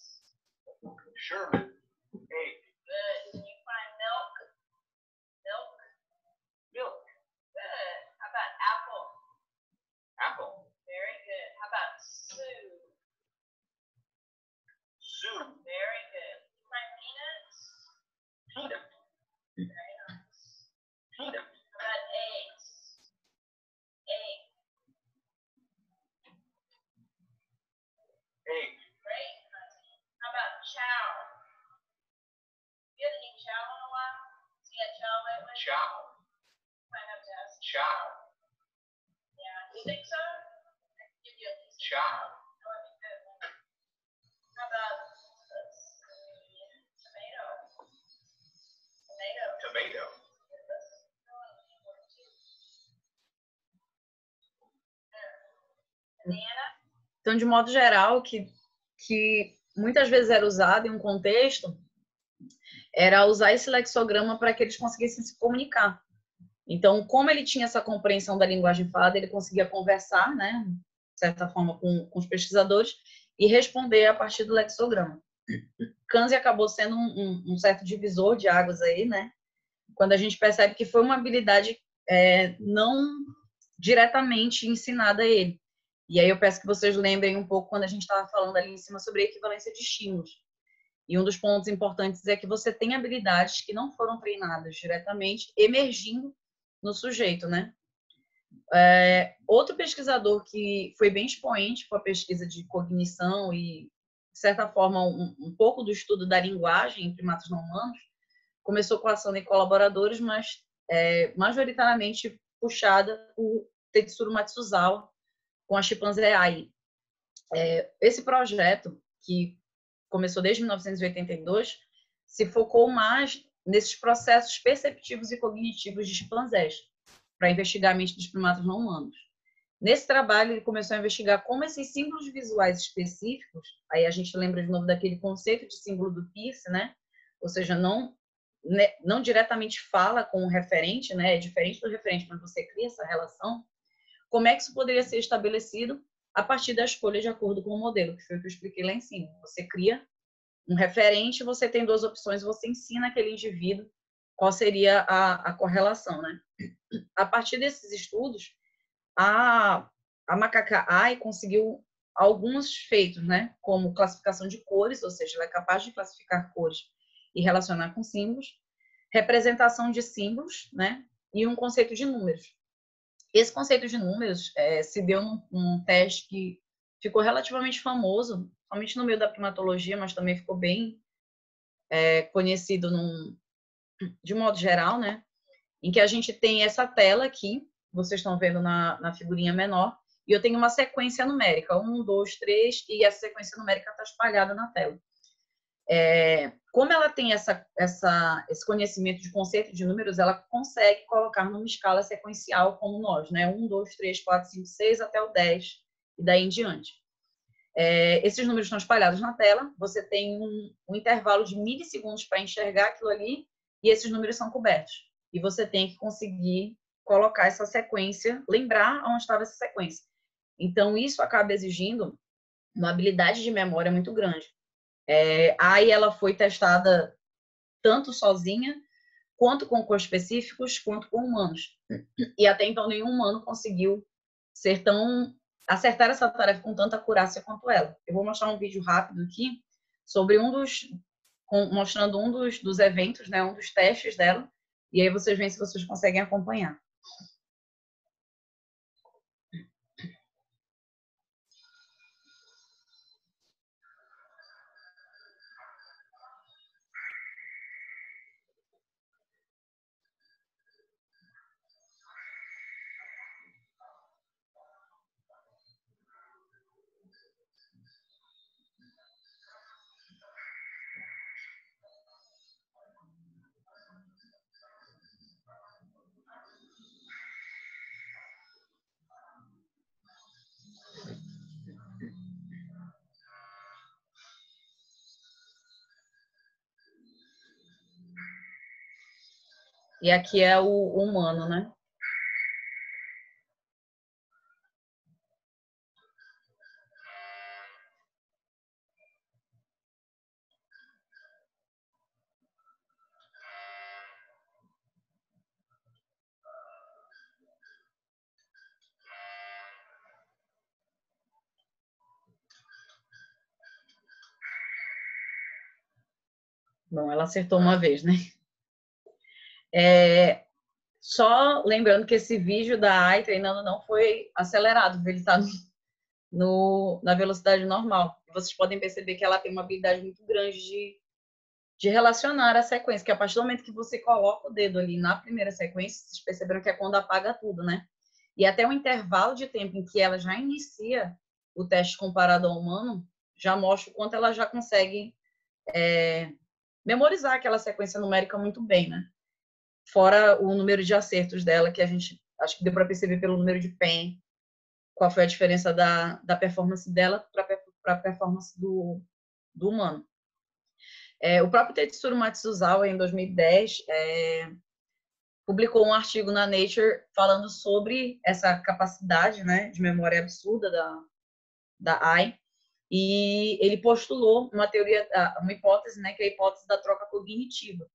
Sherman. Egg. Good. Can you find milk? Milk? Milk. Good. How about apple? Apple. Very good. How about Sue? Soup. Very good. You find peanuts? Peanut. Very nice. Peanut. How about eggs? Egg. Egg. Great. How about chow? You haven't eaten chow in a while? So you had chow lately? Chow. Might have to ask. Chow. Yeah. You think so? I can give you a piece of Chow. That would be good. How about, let's see, tomato? Tomato. Tomato. Banana. Então, de modo geral, que muitas vezes era usado em um contexto, era usar esse lexograma para que eles conseguissem se comunicar. Então, como ele tinha essa compreensão da linguagem falada, ele conseguia conversar, né, de certa forma, com os pesquisadores e responder a partir do lexograma. Kanzi acabou sendo um certo divisor de águas aí, né, quando a gente percebe que foi uma habilidade não diretamente ensinada a ele. E aí eu peço que vocês lembrem um pouco quando a gente estava falando ali em cima sobre a equivalência de estímulos. E um dos pontos importantes é que você tem habilidades que não foram treinadas diretamente, emergindo no sujeito, né? Outro pesquisador que foi bem expoente com a pesquisa de cognição e, de certa forma, um pouco do estudo da linguagem em primatas não humanos, começou com a ação de colaboradores, mas majoritariamente puxada por Tetsuro Matsuzawa com a chimpanzé Ai. Esse projeto, que começou desde 1982, se focou mais nesses processos perceptivos e cognitivos de chimpanzés, para investigar a mente dos primatas não humanos. Nesse trabalho, ele começou a investigar como esses símbolos visuais específicos, aí a gente lembra de novo daquele conceito de símbolo do Peirce, né? Ou seja, não diretamente fala com o referente, né? É diferente do referente, mas você cria essa relação. Como é que isso poderia ser estabelecido a partir da escolha de acordo com o modelo, que foi o que eu expliquei lá em cima. Você cria um referente, você tem duas opções, você ensina aquele indivíduo qual seria a correlação, né? A partir desses estudos, a macaca Ai conseguiu alguns feitos, né? Como classificação de cores, ou seja, ela é capaz de classificar cores e relacionar com símbolos, representação de símbolos, né? E um conceito de números. Esse conceito de números se deu num teste que ficou relativamente famoso, somente no meio da primatologia, mas também ficou bem conhecido de modo geral, né? Em que a gente tem essa tela aqui, vocês estão vendo na figurinha menor, e eu tenho uma sequência numérica, 1, 2, 3, e essa sequência numérica está espalhada na tela. Como ela tem esse conhecimento de conceito de números, ela consegue colocar numa escala sequencial como nós, né? 1, 2, 3, 4, 5, 6 até o 10 e daí em diante. Esses números estão espalhados na tela, você tem um intervalo de milissegundos para enxergar aquilo ali e esses números são cobertos. E você tem que conseguir colocar essa sequência, lembrar onde estava essa sequência. Então, isso acaba exigindo uma habilidade de memória muito grande. Aí ela foi testada tanto sozinha, quanto com cores específicos, quanto com humanos. E até então nenhum humano conseguiu acertar essa tarefa com tanta acurácia quanto ela. Eu vou mostrar um vídeo rápido aqui sobre mostrando um dos eventos, né, um dos testes dela, e aí vocês veem se vocês conseguem acompanhar. E aqui é o humano, né? Bom, ela acertou uma vez, né? Só lembrando que esse vídeo da AI treinando não foi acelerado, ele está na velocidade normal. Vocês podem perceber que ela tem uma habilidade muito grande de relacionar a sequência, que a partir do momento que você coloca o dedo ali na primeira sequência, vocês perceberam que é quando apaga tudo, né? E até o intervalo de tempo em que ela já inicia o teste comparado ao humano, já mostra o quanto ela já consegue memorizar aquela sequência numérica muito bem, né? Fora o número de acertos dela, que a gente acho que deu para perceber pelo número de PEN, qual foi a diferença da performance dela para a performance do humano. O próprio Tetsuro Matsuzawa, em 2010, publicou um artigo na Nature falando sobre essa capacidade, né, de memória absurda da AI, e ele postulou uma hipótese, né, que é a hipótese da troca cognitiva.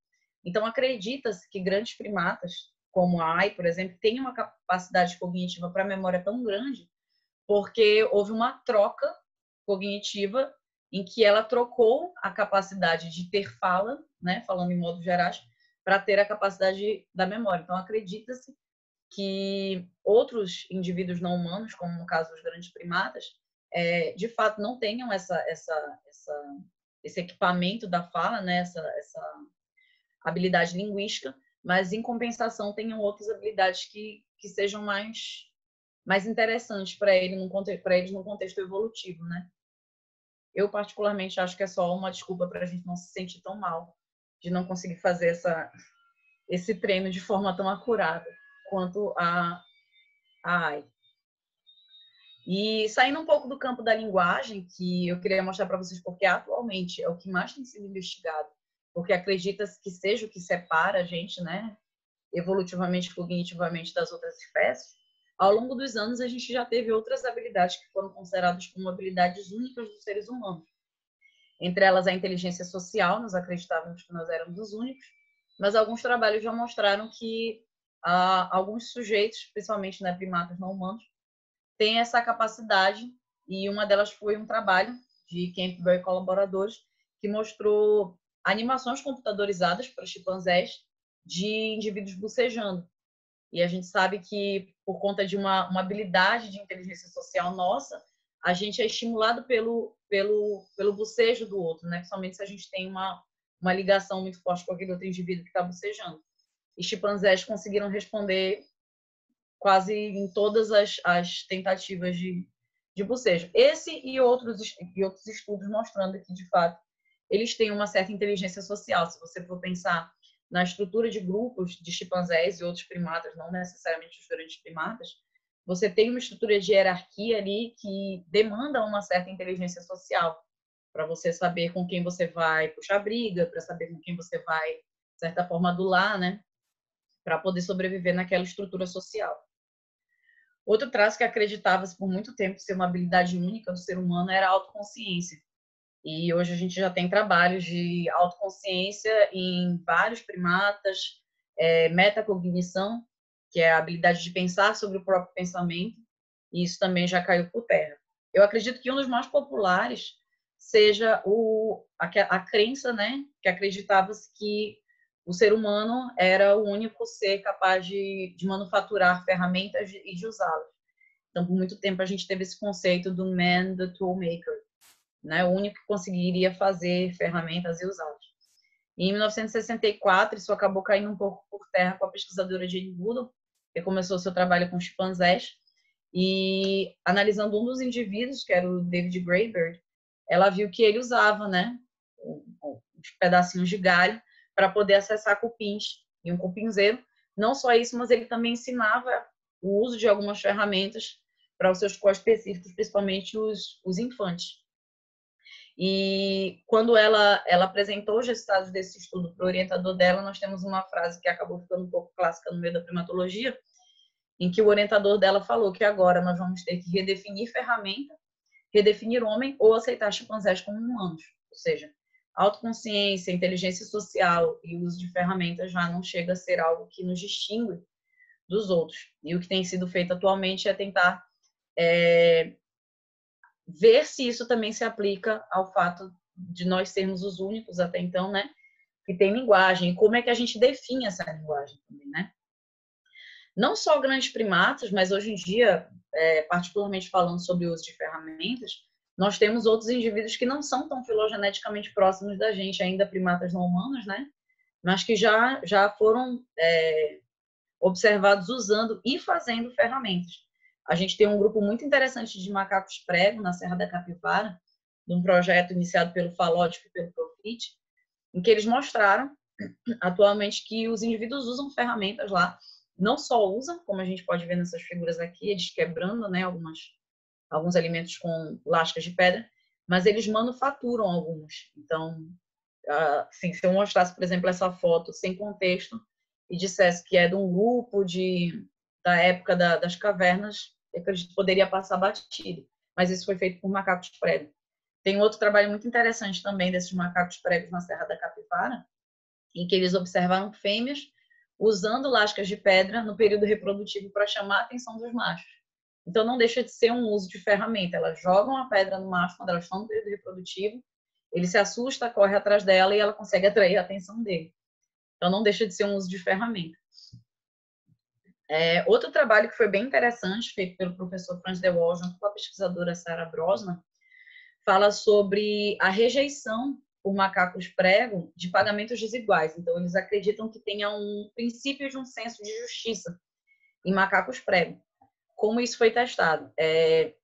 Então, acredita-se que grandes primatas, como a AI, por exemplo, têm uma capacidade cognitiva para memória tão grande porque houve uma troca cognitiva em que ela trocou a capacidade de ter fala, né, falando em modos gerais, para ter a capacidade da memória. Então, acredita-se que outros indivíduos não humanos, como no caso dos grandes primatas, de fato não tenham esse equipamento da fala, né? essa habilidade linguística, mas em compensação tenham outras habilidades que sejam mais interessantes para eles no contexto evolutivo, né? Eu particularmente acho que é só uma desculpa para a gente não se sentir tão mal de não conseguir fazer esse treino de forma tão acurada quanto a AI. E saindo um pouco do campo da linguagem, que eu queria mostrar para vocês porque atualmente é o que mais tem sido investigado, porque acredita-se que seja o que separa a gente, né, evolutivamente, cognitivamente das outras espécies. Ao longo dos anos, a gente já teve outras habilidades que foram consideradas como habilidades únicas dos seres humanos. Entre elas, a inteligência social, nós acreditávamos que nós éramos os únicos, mas alguns trabalhos já mostraram que alguns sujeitos, principalmente, né, primatas não humanos, têm essa capacidade, e uma delas foi um trabalho de Campbell e colaboradores que mostrou animações computadorizadas para chimpanzés de indivíduos bocejando. E a gente sabe que, por conta de uma habilidade de inteligência social nossa, a gente é estimulado pelo bocejo do outro, né? Principalmente se a gente tem uma ligação muito forte com aquele outro indivíduo que está bocejando. E chimpanzés conseguiram responder quase em todas as tentativas de bocejo. Esse e outros estudos mostrando que, de fato, eles têm uma certa inteligência social. Se você for pensar na estrutura de grupos de chimpanzés e outros primatas, não necessariamente os grandes primatas, você tem uma estrutura de hierarquia ali que demanda uma certa inteligência social, para você saber com quem você vai puxar briga, para saber com quem você vai, de certa forma, adular, né? Para poder sobreviver naquela estrutura social. Outro traço que acreditava-se por muito tempo ser uma habilidade única do ser humano era a autoconsciência. E hoje a gente já tem trabalhos de autoconsciência em vários primatas, metacognição, que é a habilidade de pensar sobre o próprio pensamento, e isso também já caiu por terra. Eu acredito que um dos mais populares seja a crença, né, que acreditava-se que o ser humano era o único ser capaz de manufaturar ferramentas e de usá-las. Então, por muito tempo, a gente teve esse conceito do man, the tool maker, né? O único que conseguiria fazer ferramentas e usá-las. Em 1964, isso acabou caindo um pouco por terra com a pesquisadora Jane Goodall, que começou seu trabalho com chimpanzés, e analisando um dos indivíduos, que era o David Graeber, ela viu que ele usava, né, uns pedacinhos de galho para poder acessar cupins e um cupinzeiro. Não só isso, mas ele também ensinava o uso de algumas ferramentas para os seus co-específicos, principalmente os infantes. E quando ela apresentou os resultados desse estudo para o orientador dela, nós temos uma frase que acabou ficando um pouco clássica no meio da primatologia, em que o orientador dela falou que agora nós vamos ter que redefinir ferramenta, redefinir homem ou aceitar chimpanzés como humanos. Ou seja, autoconsciência, inteligência social e uso de ferramentas já não chega a ser algo que nos distingue dos outros. E o que tem sido feito atualmente é tentar ver se isso também se aplica ao fato de nós sermos os únicos até então, né, que tem linguagem, e como é que a gente define essa linguagem também, né? Não só grandes primatas, mas hoje em dia, particularmente falando sobre o uso de ferramentas, nós temos outros indivíduos que não são tão filogeneticamente próximos da gente, ainda primatas não humanos, né? Mas que já foram observados usando e fazendo ferramentas. A gente tem um grupo muito interessante de macacos prego na Serra da Capivara, de um projeto iniciado pelo Falótico e pelo Profit, em que eles mostraram atualmente que os indivíduos usam ferramentas lá, não só usam, como a gente pode ver nessas figuras aqui, eles quebrando, né, alguns alimentos com lascas de pedra, mas eles manufaturam alguns. Então, assim, se eu mostrasse, por exemplo, essa foto sem contexto e dissesse que é de um grupo da época das cavernas, eu acredito que poderia passar batido. Mas isso foi feito por macacos prego. Tem outro trabalho muito interessante também desses macacos pregos na Serra da Capivara, em que eles observaram fêmeas usando lascas de pedra no período reprodutivo para chamar a atenção dos machos. Então, não deixa de ser um uso de ferramenta. Elas jogam a pedra no macho quando elas estão no período reprodutivo, ele se assusta, corre atrás dela e ela consegue atrair a atenção dele. Então, não deixa de ser um uso de ferramenta. Outro trabalho que foi bem interessante, feito pelo professor Franz de Waal, junto com a pesquisadora Sarah Brosnan, fala sobre a rejeição por macacos prego de pagamentos desiguais. Então, eles acreditam que tenha um princípio de um senso de justiça em macacos prego. Como isso foi testado?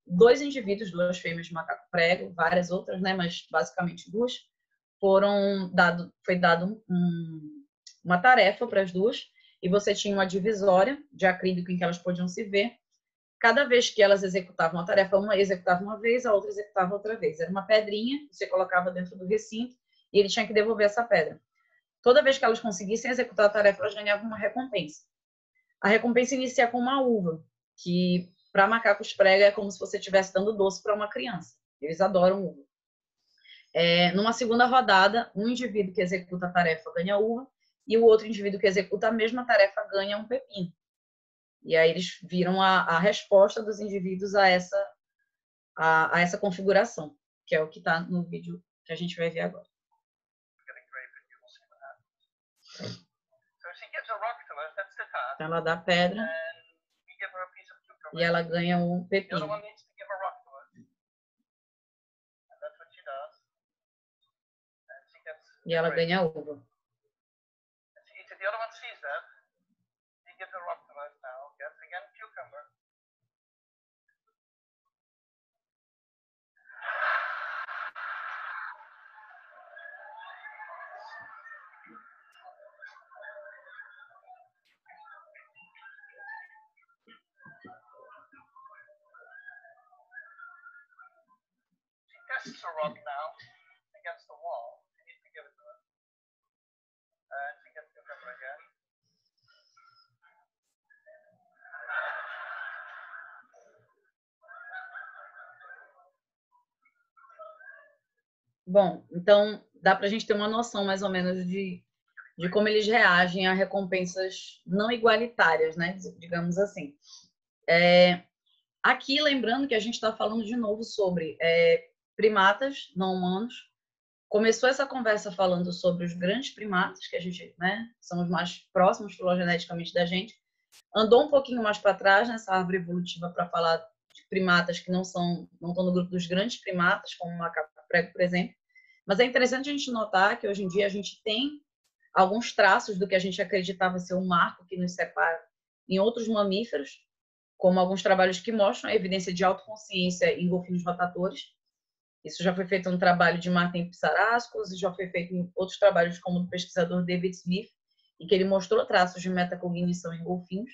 2 indivíduos, 2 fêmeas de macaco prego, várias outras, né, mas basicamente 2, foi dado uma tarefa para as 2, e você tinha uma divisória de acrílico em que elas podiam se ver. Cada vez que elas executavam a tarefa, uma executava uma vez, a outra executava outra vez. Era uma pedrinha que você colocava dentro do recinto e ele tinha que devolver essa pedra. Toda vez que elas conseguissem executar a tarefa, elas ganhavam uma recompensa. A recompensa inicia com uma uva, que para macacos prego é como se você estivesse dando doce para uma criança. Eles adoram uva. Numa segunda rodada, um indivíduo que executa a tarefa ganha uva e o outro indivíduo que executa a mesma tarefa ganha um pepino. E aí eles viram a resposta dos indivíduos a essa configuração, que é o que está no vídeo que a gente vai ver agora. Então ela dá pedra e ela ganha um pepino. E ela ganha uva. Tests a rock now against the wall. You need to give it to her. She gets the cucumber again. Bom, então dá para a gente ter uma noção mais ou menos de como eles reagem a recompensas não igualitárias, né? Digamos assim. Aqui, lembrando que a gente está falando de novo sobre primatas não humanos. Começou essa conversa falando sobre os grandes primatas, que a gente, né, são os mais próximos filogeneticamente da gente. Andou um pouquinho mais para trás nessa árvore evolutiva para falar de primatas que não estão no grupo dos grandes primatas, como o macaco prego, por exemplo. Mas é interessante a gente notar que hoje em dia a gente tem alguns traços do que a gente acreditava ser um marco que nos separa em outros mamíferos, como alguns trabalhos que mostram a evidência de autoconsciência em golfinhos rotatores. Isso já foi feito no trabalho de Martin Psarascos e já foi feito em outros trabalhos, como do pesquisador David Smith, em que ele mostrou traços de metacognição em golfinhos.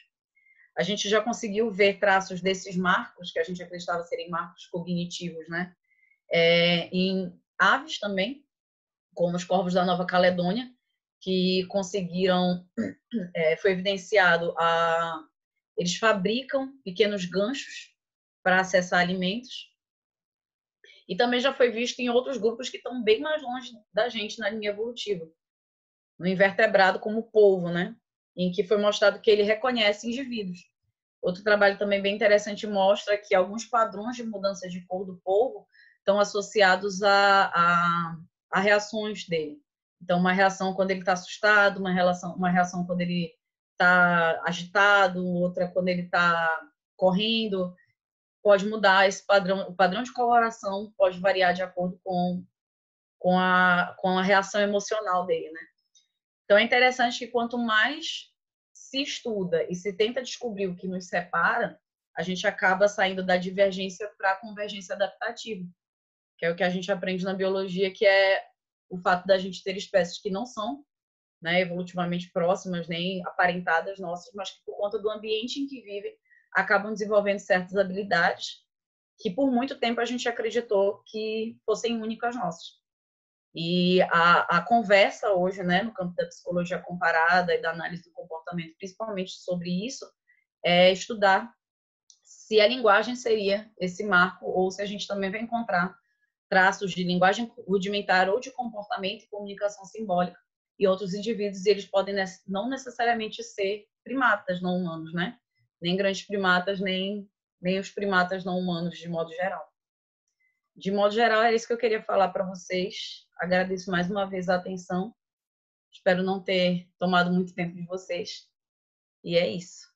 A gente já conseguiu ver traços desses marcos, que a gente acreditava serem marcos cognitivos, né? Em aves também, como os corvos da Nova Caledônia, que conseguiram, foi evidenciado, eles fabricam pequenos ganchos para acessar alimentos. E também já foi visto em outros grupos que estão bem mais longe da gente na linha evolutiva. No invertebrado, como o polvo, né? Em que foi mostrado que ele reconhece indivíduos. Outro trabalho também bem interessante mostra que alguns padrões de mudança de cor do polvo estão associados a reações dele. Então, uma reação quando ele está assustado, uma reação quando ele está agitado, outra quando ele está correndo. Pode mudar esse padrão, o padrão de coloração pode variar de acordo com a reação emocional dele, né? Então, é interessante que quanto mais se estuda e se tenta descobrir o que nos separa, a gente acaba saindo da divergência para a convergência adaptativa, que é o que a gente aprende na biologia, que é o fato da gente ter espécies que não são, né, evolutivamente próximas, nem aparentadas nossas, mas que, por conta do ambiente em que vivem, acabam desenvolvendo certas habilidades que, por muito tempo, a gente acreditou que fossem únicas nossas. E a conversa hoje, né, no campo da psicologia comparada e da análise do comportamento, principalmente sobre isso, é estudar se a linguagem seria esse marco ou se a gente também vai encontrar traços de linguagem rudimentar ou de comportamento e comunicação simbólica em outros indivíduos, e eles podem não necessariamente ser primatas não humanos, né? Nem grandes primatas, nem os primatas não humanos, de modo geral. De modo geral, é isso que eu queria falar para vocês. Agradeço mais uma vez a atenção. Espero não ter tomado muito tempo de vocês. E é isso.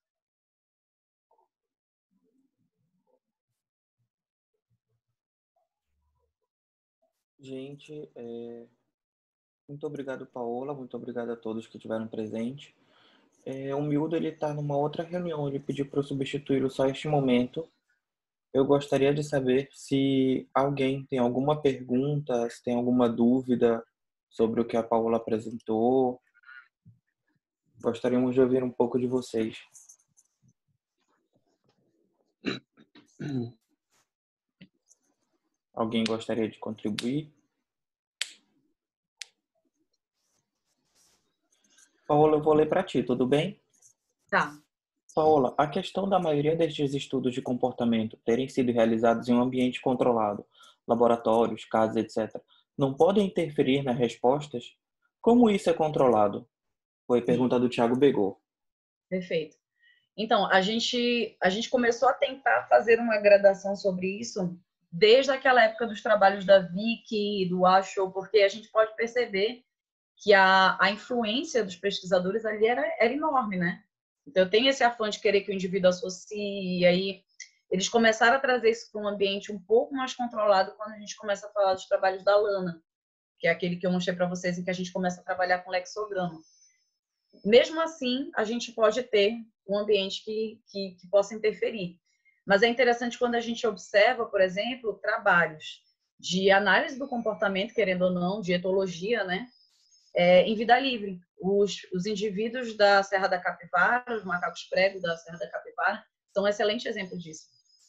Gente, muito obrigado, Paola. Muito obrigado a todos que estiveram presentes. O Mildo, ele está numa outra reunião. Ele pediu para eu substituí-lo só este momento. Eu gostaria de saber se alguém tem alguma pergunta, se tem alguma dúvida sobre o que a Paola apresentou. Gostaríamos de ouvir um pouco de vocês. Alguém gostaria de contribuir? Paola, eu vou ler para ti, tudo bem? Tá. Paola, a questão da maioria destes estudos de comportamento terem sido realizados em um ambiente controlado, laboratórios, casas, etc., não podem interferir nas respostas? Como isso é controlado? Foi pergunta do Thiago Begor. Perfeito. Então, a gente começou a tentar fazer uma gradação sobre isso desde aquela época dos trabalhos da Vicky, do Asho, porque a gente pode perceber que a influência dos pesquisadores ali era enorme, né? Então, eu tenho esse afã de querer que o indivíduo associe, e aí eles começaram a trazer isso para um ambiente um pouco mais controlado quando a gente começa a falar dos trabalhos da Lana, que é aquele que eu mostrei para vocês em que a gente começa a trabalhar com lexograma. Mesmo assim, a gente pode ter um ambiente que possa interferir. Mas é interessante quando a gente observa, por exemplo, trabalhos de análise do comportamento, querendo ou não, de etologia, né? Em vida livre. Os indivíduos da Serra da Capivara, os macacos prego da Serra da Capivara, são um excelente exemplo disso.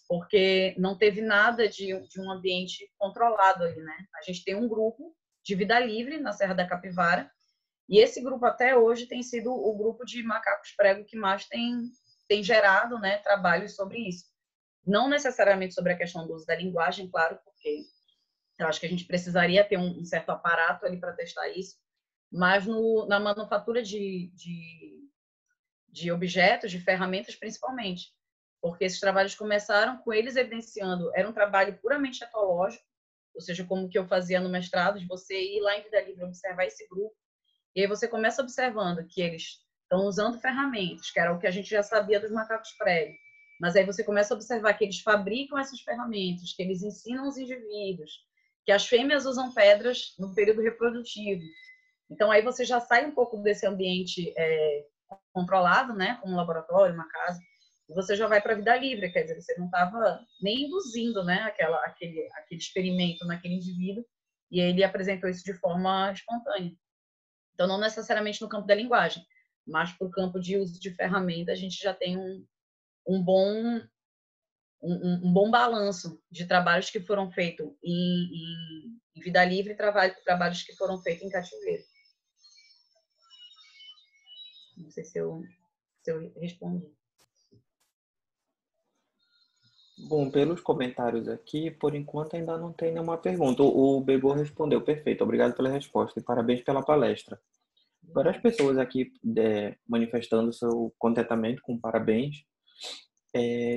Porque não teve nada de um ambiente controlado ali, né? A gente tem um grupo de vida livre na Serra da Capivara, e esse grupo até hoje tem sido o grupo de macacos prego que mais tem gerado, né, trabalhos sobre isso. Não necessariamente sobre a questão do uso da linguagem, claro, porque eu acho que a gente precisaria ter um certo aparato ali para testar isso, mas na manufatura de objetos, de ferramentas principalmente, porque esses trabalhos começaram com eles evidenciando, era um trabalho puramente etológico, ou seja, como que eu fazia no mestrado, de você ir lá em vida livre observar esse grupo, e aí você começa observando que eles estão usando ferramentas, que era o que a gente já sabia dos macacos prego, mas aí você começa a observar que eles fabricam essas ferramentas, que eles ensinam os indivíduos, que as fêmeas usam pedras no período reprodutivo. Então aí você já sai um pouco desse ambiente controlado, né, como um laboratório, uma casa, e você já vai para a vida livre, quer dizer, você não estava nem induzindo, né, aquele experimento naquele indivíduo, e ele apresentou isso de forma espontânea. Então, não necessariamente no campo da linguagem, mas para o campo de uso de ferramenta, a gente já tem um bom balanço de trabalhos que foram feitos em vida livre e trabalhos que foram feitos em cativeiro. Não sei se eu respondi. Bom, pelos comentários aqui, por enquanto ainda não tem nenhuma pergunta. O Begor respondeu, perfeito, obrigado pela resposta e parabéns pela palestra. Várias pessoas aqui manifestando seu contentamento com parabéns.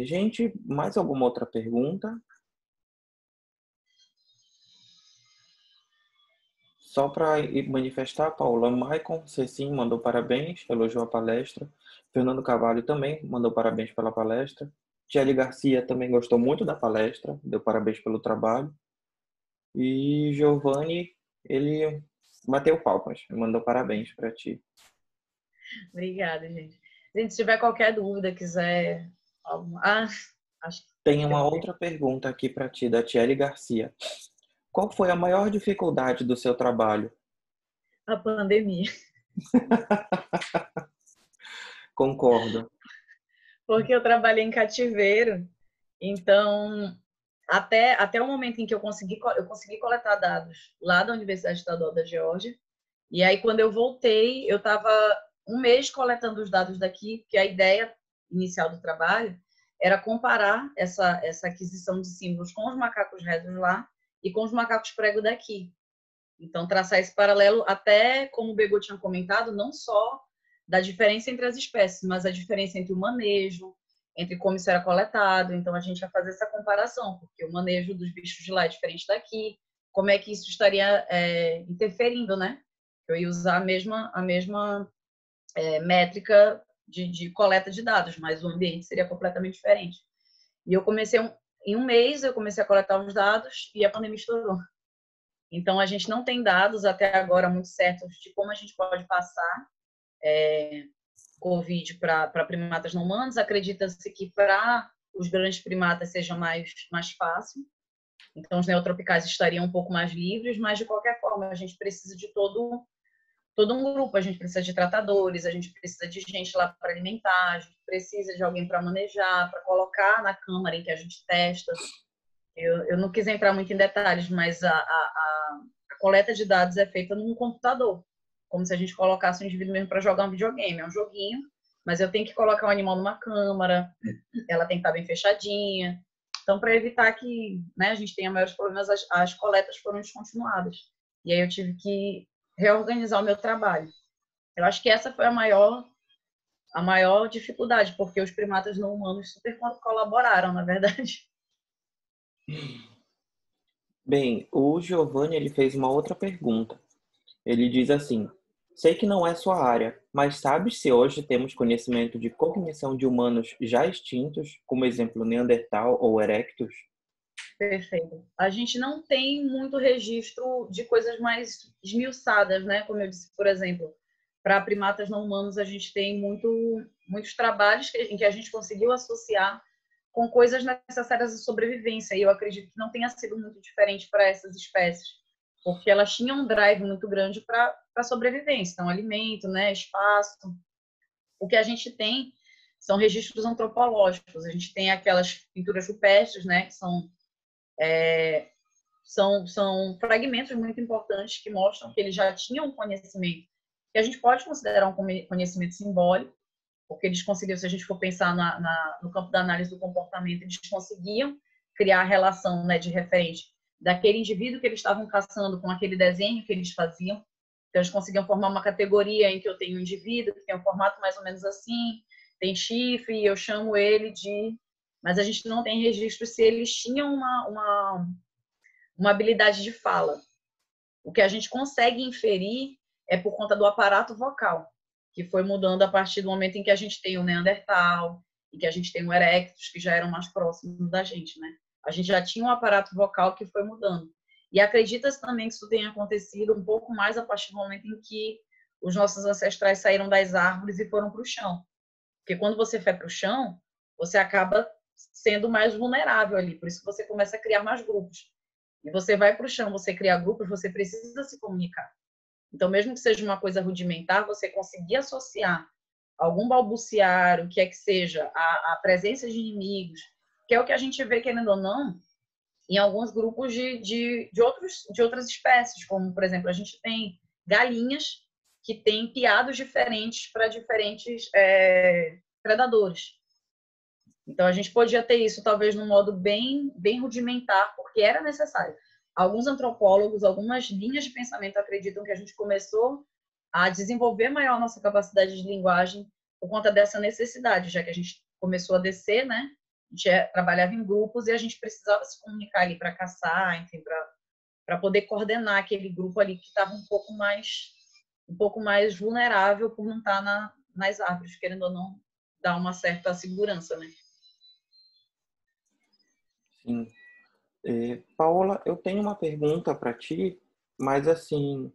Gente, mais alguma outra pergunta? Só para manifestar, Paula, Maicon Cecim mandou parabéns, elogiou a palestra. Fernando Carvalho também mandou parabéns pela palestra. Tiele Garcia também gostou muito da palestra, deu parabéns pelo trabalho. E Giovanni, ele bateu palmas, mandou parabéns para ti. Obrigada, gente. Se tiver qualquer dúvida, quiser... acho que... Tem uma outra pergunta aqui para ti, da Tiele Garcia. Qual foi a maior dificuldade do seu trabalho? A pandemia. Concordo. Porque eu trabalhei em cativeiro, então até o momento em que eu consegui coletar dados lá da Universidade Estadual da Geórgia, e aí quando eu voltei, eu estava um mês coletando os dados daqui, porque a ideia inicial do trabalho era comparar essa aquisição de símbolos com os macacos rédeos lá e com os macacos prego daqui. Então, traçar esse paralelo até, como o Begor tinha comentado, não só da diferença entre as espécies, mas a diferença entre o manejo, entre como isso era coletado. Então, a gente ia fazer essa comparação, porque o manejo dos bichos de lá é diferente daqui, como é que isso estaria interferindo, né? Eu ia usar a mesma métrica de coleta de dados, mas o ambiente seria completamente diferente. E eu comecei, em um mês, eu comecei a coletar os dados e a pandemia estourou. Então, a gente não tem dados até agora muito certos de como a gente pode passar Covid para primatas não humanos. Acredita-se que para os grandes primatas seja mais fácil. Então, os neotropicais estariam um pouco mais livres, mas, de qualquer forma, a gente precisa de todo um grupo. A gente precisa de tratadores, a gente precisa de gente lá para alimentar, a gente precisa de alguém para manejar, para colocar na câmara em que a gente testa. Eu não quis entrar muito em detalhes, mas a coleta de dados é feita num computador, como se a gente colocasse um indivíduo mesmo para jogar um videogame. É um joguinho, mas eu tenho que colocar o animal numa câmara, ela tem que estar bem fechadinha. Então, para evitar que, né, a gente tenha maiores problemas, as coletas foram descontinuadas. E aí eu tive que reorganizar o meu trabalho. Eu acho que essa foi a maior dificuldade, porque os primatas não humanos super colaboraram, na verdade. Bem, o Giovanni ele fez uma outra pergunta. Ele diz assim: sei que não é sua área, mas sabes se hoje temos conhecimento de cognição de humanos já extintos, como exemplo Neandertal ou Erectus? Perfeito. A gente não tem muito registro de coisas mais esmiuçadas, né? Como eu disse, por exemplo, para primatas não humanos, a gente tem muitos trabalhos em que a gente conseguiu associar com coisas necessárias à sobrevivência. E eu acredito que não tenha sido muito diferente para essas espécies, porque elas tinham um drive muito grande para a sobrevivência. Então, alimento, né? Espaço. O que a gente tem são registros antropológicos. A gente tem aquelas pinturas rupestres, né? Que são fragmentos muito importantes que mostram que eles já tinham um conhecimento que a gente pode considerar um conhecimento simbólico, porque eles conseguiam, se a gente for pensar no campo da análise do comportamento, eles conseguiam criar a relação, né, de referente daquele indivíduo que eles estavam caçando com aquele desenho que eles faziam. Então, eles conseguiam formar uma categoria em que eu tenho um indivíduo que tem um formato mais ou menos assim, tem chifre, e eu chamo ele de... Mas a gente não tem registro se eles tinham uma habilidade de fala. O que a gente consegue inferir é por conta do aparato vocal, que foi mudando a partir do momento em que a gente tem o Neandertal, em que a gente tem o Erectus, que já eram mais próximos da gente, né? A gente já tinha um aparato vocal que foi mudando. E acredita-se também que isso tenha acontecido um pouco mais a partir do momento em que os nossos ancestrais saíram das árvores e foram para o chão. Porque quando você vai para o chão, você acaba sendo mais vulnerável ali. Por isso que você começa a criar mais grupos. E você vai para o chão, você cria grupos, você precisa se comunicar. Então, mesmo que seja uma coisa rudimentar, você conseguir associar algum balbuciar, o que é que seja, a presença de inimigos, que é o que a gente vê, querendo ou não, em alguns grupos de outras espécies, como, por exemplo, a gente tem galinhas que têm piados diferentes para diferentes predadores. Então, a gente podia ter isso, talvez, num modo bem rudimentar, porque era necessário. Alguns antropólogos, algumas linhas de pensamento acreditam que a gente começou a desenvolver maior nossa capacidade de linguagem por conta dessa necessidade, já que a gente começou a descer, né? A gente trabalhava em grupos e a gente precisava se comunicar ali para caçar, enfim, para poder coordenar aquele grupo ali que estava um pouco mais vulnerável por não estar nas árvores, querendo ou não, dar uma certa segurança, né? Sim. Paola, eu tenho uma pergunta para ti, mas assim,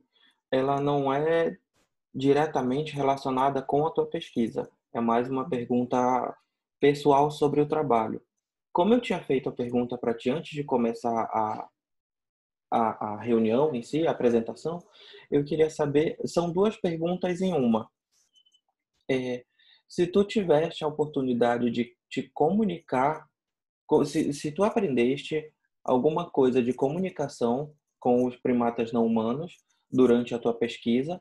ela não é diretamente relacionada com a tua pesquisa. É mais uma pergunta pessoal sobre o trabalho. Como eu tinha feito a pergunta para ti antes de começar a reunião em si, a apresentação, eu queria saber, são duas perguntas em uma. Se tu tiveste a oportunidade de te comunicar, se tu aprendeste alguma coisa de comunicação com os primatas não humanos durante a tua pesquisa,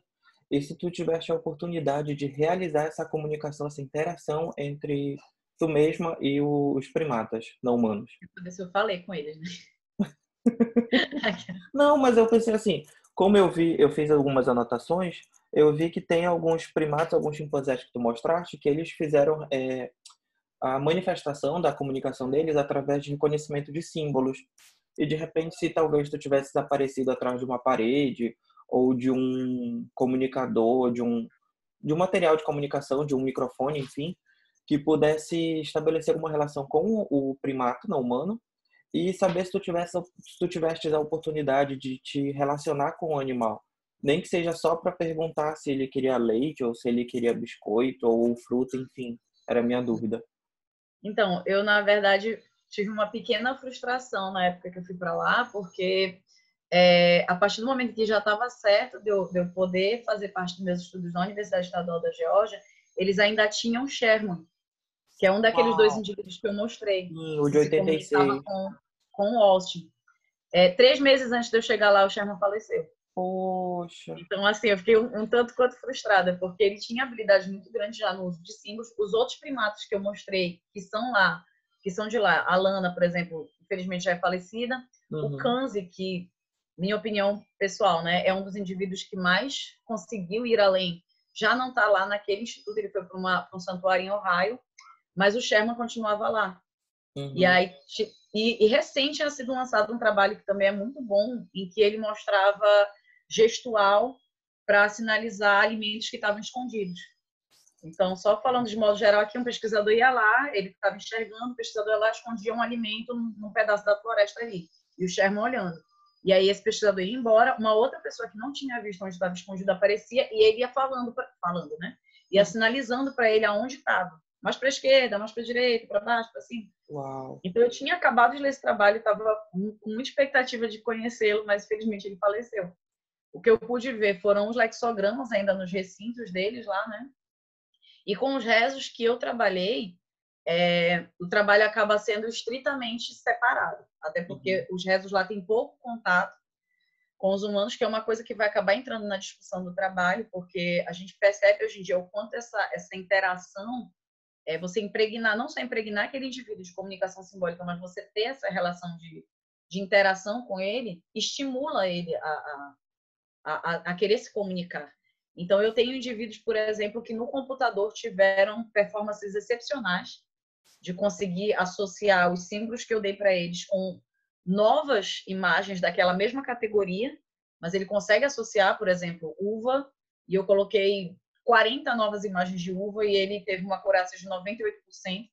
e se tu tiveste a oportunidade de realizar essa comunicação, essa interação entre tu mesma e os primatas não humanos. Para ver se eu falei com eles, né? Não, mas eu pensei assim, como eu fiz algumas anotações, eu vi que tem alguns primatas, alguns chimpanzés que tu mostraste, que eles fizeram a manifestação da comunicação deles através de reconhecimento de símbolos. E de repente, se talvez tu tivesse desaparecido atrás de uma parede, ou de um comunicador, de um material de comunicação, de um microfone, enfim, que pudesse estabelecer uma relação com o primato não humano E saber se tu tiveste a oportunidade de te relacionar com o animal. Nem que seja só para perguntar se ele queria leite, ou se ele queria biscoito, ou fruta, enfim. Era a minha dúvida. Então, eu, na verdade, tive uma pequena frustração na época que eu fui para lá, porque a partir do momento que já estava certo de eu poder fazer parte dos meus estudos na Universidade Estadual da Geórgia, eles ainda tinham Sherman, que é um daqueles dois Uau! indivíduos que eu mostrei, Sim, o de que se comunicava 86. com o Austin. 3 meses antes de eu chegar lá, o Sherman faleceu. Poxa. Então, assim, eu fiquei um tanto quanto frustrada, porque ele tinha habilidade muito grande já no uso de símbolos. Os outros primatas que eu mostrei, que são de lá, a Lana, por exemplo, infelizmente já é falecida. O Uhum. Kanzi, que, minha opinião pessoal, né, é um dos indivíduos que mais conseguiu ir além, já não está lá naquele instituto, ele foi para um santuário em Ohio, mas o Sherman continuava lá. E Uhum. aí, recente tinha sido lançado um trabalho que também é muito bom, em que ele mostrava gestual para sinalizar alimentos que estavam escondidos. Então, só falando de modo geral, aqui um pesquisador ia lá, ele estava enxergando, o pesquisador ia lá, escondia um alimento num pedaço da floresta ali, e o Sherman olhando. E aí esse pesquisador ia embora, uma outra pessoa que não tinha visto onde estava escondido aparecia, e ele ia falando, né? Ia sinalizando para ele aonde estava. Mais para a esquerda, mais para a direita, para baixo, para cima. Uau. Então, eu tinha acabado de ler esse trabalho, estava com muita expectativa de conhecê-lo, mas infelizmente ele faleceu. O que eu pude ver foram os lexogramas ainda nos recintos deles lá, né? E com os rezos que eu trabalhei, o trabalho acaba sendo estritamente separado, até porque os rezos lá têm pouco contato com os humanos, que é uma coisa que vai acabar entrando na discussão do trabalho, porque a gente percebe hoje em dia o quanto essa interação você impregnar, não só impregnar aquele indivíduo de comunicação simbólica, mas você ter essa relação de interação com ele, estimula ele a querer se comunicar. Então, eu tenho indivíduos, por exemplo, que no computador tiveram performances excepcionais de conseguir associar os símbolos que eu dei para eles com novas imagens daquela mesma categoria, mas ele consegue associar, por exemplo, uva, e eu coloquei 40 novas imagens de uva e ele teve uma acurácia de 98%.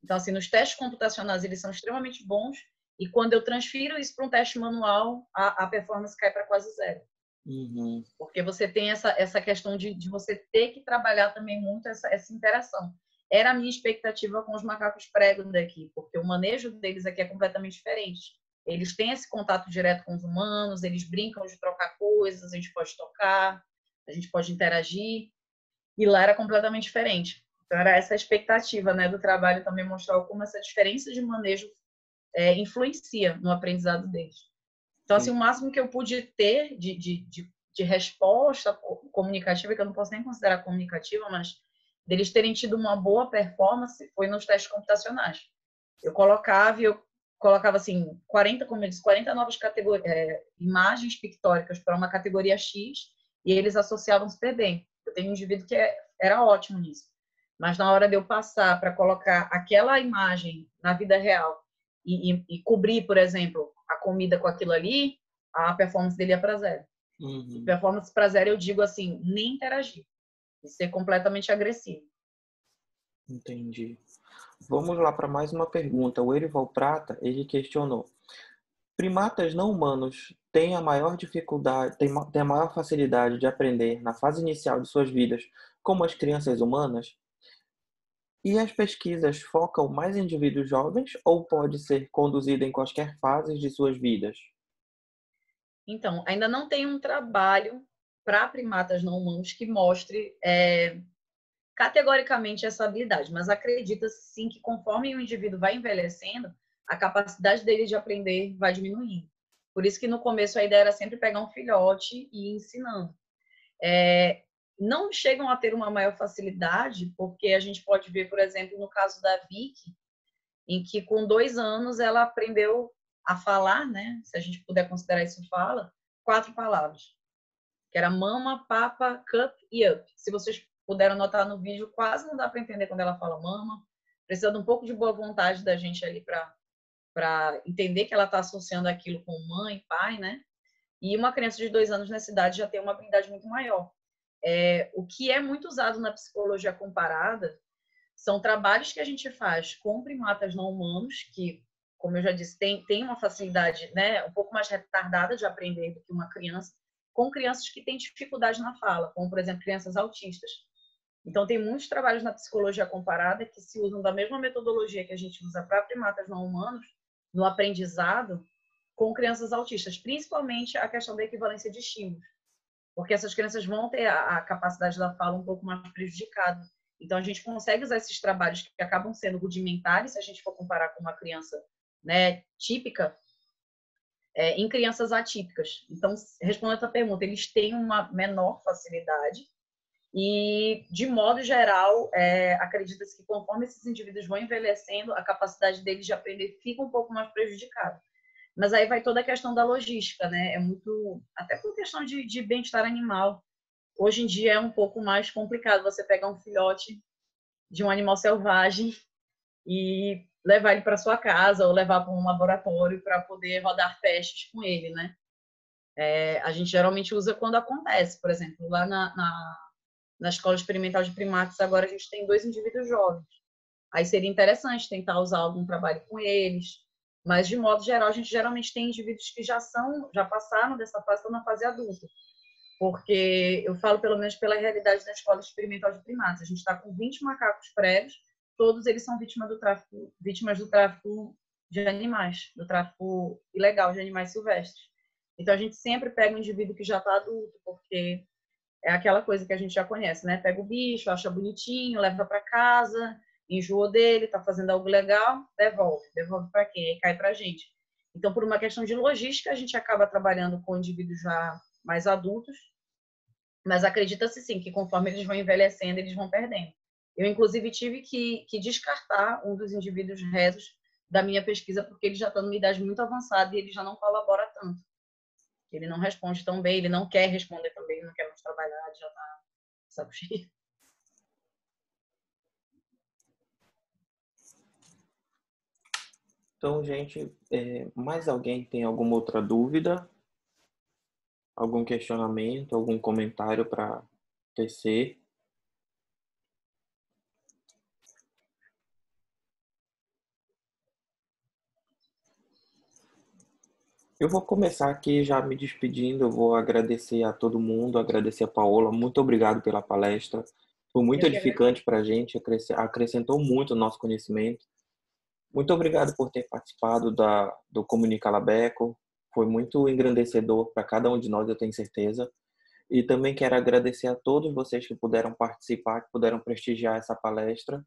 Então, assim, nos testes computacionais eles são extremamente bons e quando eu transfiro isso para um teste manual, a performance cai para quase zero. Uhum. Porque você tem essa questão de você ter que trabalhar também muito essa interação. Era a minha expectativa com os macacos prego daqui, porque o manejo deles aqui é completamente diferente. Eles têm esse contato direto com os humanos, eles brincam de trocar coisas, a gente pode tocar, a gente pode interagir, e lá era completamente diferente. Então, era essa a expectativa, né, do trabalho também mostrar como essa diferença de manejo influencia no aprendizado deles. Então, assim, o máximo que eu pude ter de resposta comunicativa, que eu não posso nem considerar comunicativa, mas deles terem tido uma boa performance, foi nos testes computacionais. Eu colocava assim, 40, como eu disse, 40 novas imagens pictóricas para uma categoria X, e eles associavam super bem. Eu tenho um indivíduo que era ótimo nisso. Mas na hora de eu passar para colocar aquela imagem na vida real e cobrir, por exemplo, a comida com aquilo ali, a performance dele é para zero. Uhum. Performance para zero, eu digo assim, nem interagir. E ser completamente agressivo. Entendi. Vamos lá para mais uma pergunta. O Erival Prata, ele questionou: primatas não humanos têm a maior dificuldade, têm a maior facilidade de aprender na fase inicial de suas vidas, como as crianças humanas? E as pesquisas focam mais em indivíduos jovens ou pode ser conduzida em quaisquer fases de suas vidas? Então, ainda não tem um trabalho para primatas não humanos que mostre categoricamente essa habilidade, mas acredita sim que conforme o indivíduo vai envelhecendo, a capacidade dele de aprender vai diminuindo. Por isso que no começo a ideia era sempre pegar um filhote e ir ensinando. Não chegam a ter uma maior facilidade, porque a gente pode ver, por exemplo, no caso da Vicky, em que com 2 anos ela aprendeu a falar, né? Se a gente puder considerar isso fala, 4 palavras, que era mama, papa, cup e up. Se vocês puderam notar no vídeo, quase não dá para entender quando ela fala mama. Precisa de um pouco de boa vontade da gente ali para entender que ela está associando aquilo com mãe, pai, né? E uma criança de 2 anos nessa idade já tem uma habilidade muito maior. O que é muito usado na psicologia comparada são trabalhos que a gente faz com primatas não humanos, que como eu já disse, tem uma facilidade, né, um pouco mais retardada de aprender do que uma criança, com crianças que têm dificuldade na fala, como, por exemplo, crianças autistas. Então, tem muitos trabalhos na psicologia comparada que se usam da mesma metodologia que a gente usa para primatas não humanos, no aprendizado, com crianças autistas, principalmente a questão da equivalência de estímulos, porque essas crianças vão ter a capacidade da fala um pouco mais prejudicada. Então, a gente consegue usar esses trabalhos que acabam sendo rudimentares, se a gente for comparar com uma criança, né, típica, em crianças atípicas. Então, respondendo a tua pergunta, eles têm uma menor facilidade e, de modo geral, acredita-se que conforme esses indivíduos vão envelhecendo, a capacidade deles de aprender fica um pouco mais prejudicada. Mas aí vai toda a questão da logística, né? É muito, até por questão de bem-estar animal. Hoje em dia é um pouco mais complicado você pegar um filhote de um animal selvagem e levar ele para sua casa ou levar para um laboratório para poder rodar testes com ele, né? A gente geralmente usa quando acontece. Por exemplo, lá na Escola Experimental de Primatas, agora a gente tem 2 indivíduos jovens. Aí seria interessante tentar usar algum trabalho com eles. Mas, de modo geral, a gente geralmente tem indivíduos que já passaram dessa fase, estão na fase adulta. Porque eu falo, pelo menos, pela realidade da Escola Experimental de Primatas. A gente está com 20 macacos prévios, todos eles são vítimas do tráfico de animais, do tráfico ilegal de animais silvestres. Então, a gente sempre pega um indivíduo que já está adulto, porque é aquela coisa que a gente já conhece, né? Pega o bicho, acha bonitinho, leva para casa, enjoou dele, está fazendo algo legal, devolve para quem? Aí cai para a gente. Então, por uma questão de logística, a gente acaba trabalhando com indivíduos já mais adultos, mas acredita-se sim que conforme eles vão envelhecendo, eles vão perdendo. Eu, inclusive, tive que descartar um dos indivíduos resos da minha pesquisa, porque ele já está numa idade muito avançada e ele já não colabora tanto. Ele não responde tão bem, ele não quer responder também, ele não quer mais trabalhar, ele já está saco cheio. Então, gente, mais alguém tem alguma outra dúvida? Algum questionamento, algum comentário para tecer? Eu vou começar aqui já me despedindo, eu vou agradecer a todo mundo, agradecer a Paola, muito obrigado pela palestra, foi muito edificante para a gente, acrescentou muito o nosso conhecimento. Muito obrigado por ter participado do Comunica Labeco, foi muito engrandecedor para cada um de nós, eu tenho certeza. E também quero agradecer a todos vocês que puderam participar, que puderam prestigiar essa palestra.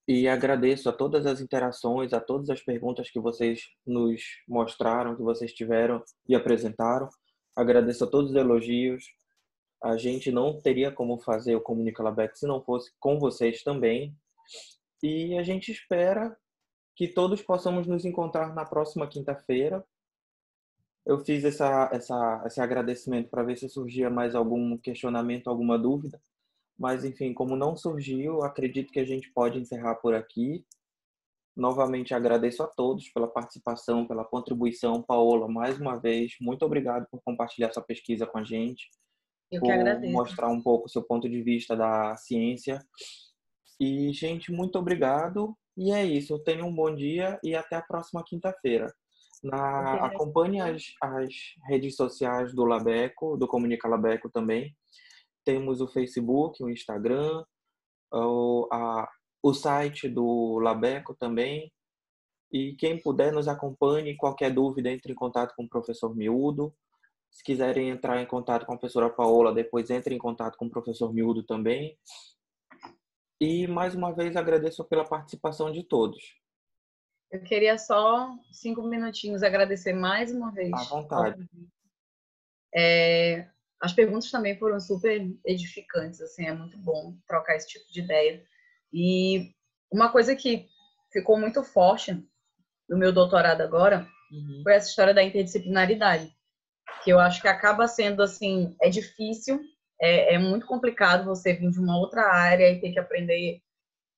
E agradeço a todas as interações, a todas as perguntas que vocês nos mostraram, que vocês tiveram e apresentaram. Agradeço a todos os elogios. A gente não teria como fazer o Comunica Labec se não fosse com vocês também. E a gente espera que todos possamos nos encontrar na próxima quinta-feira. Eu fiz esse agradecimento para ver se surgia mais algum questionamento, alguma dúvida. Mas, enfim, como não surgiu, acredito que a gente pode encerrar por aqui. Novamente agradeço a todos pela participação, pela contribuição. Paola, mais uma vez, muito obrigado por compartilhar sua pesquisa com a gente. Eu que agradeço. Por mostrar um pouco o seu ponto de vista da ciência. E, gente, muito obrigado. E é isso. Tenham um bom dia e até a próxima quinta-feira. Acompanhe as redes sociais do Labeco, do Comunica Labeco também. Temos o Facebook, o Instagram, o site do Labeco também. E quem puder, nos acompanhe. Qualquer dúvida, entre em contato com o professor Miúdo. Se quiserem entrar em contato com a professora Paola, depois entre em contato com o professor Miúdo também. E, mais uma vez, agradeço pela participação de todos. Eu queria só 5 minutinhos agradecer mais uma vez. À vontade. As perguntas também foram super edificantes, assim, é muito bom trocar esse tipo de ideia. E uma coisa que ficou muito forte no meu doutorado agora foi essa história da interdisciplinaridade, que eu acho que acaba sendo, assim, é difícil, é muito complicado você vir de uma outra área e ter que aprender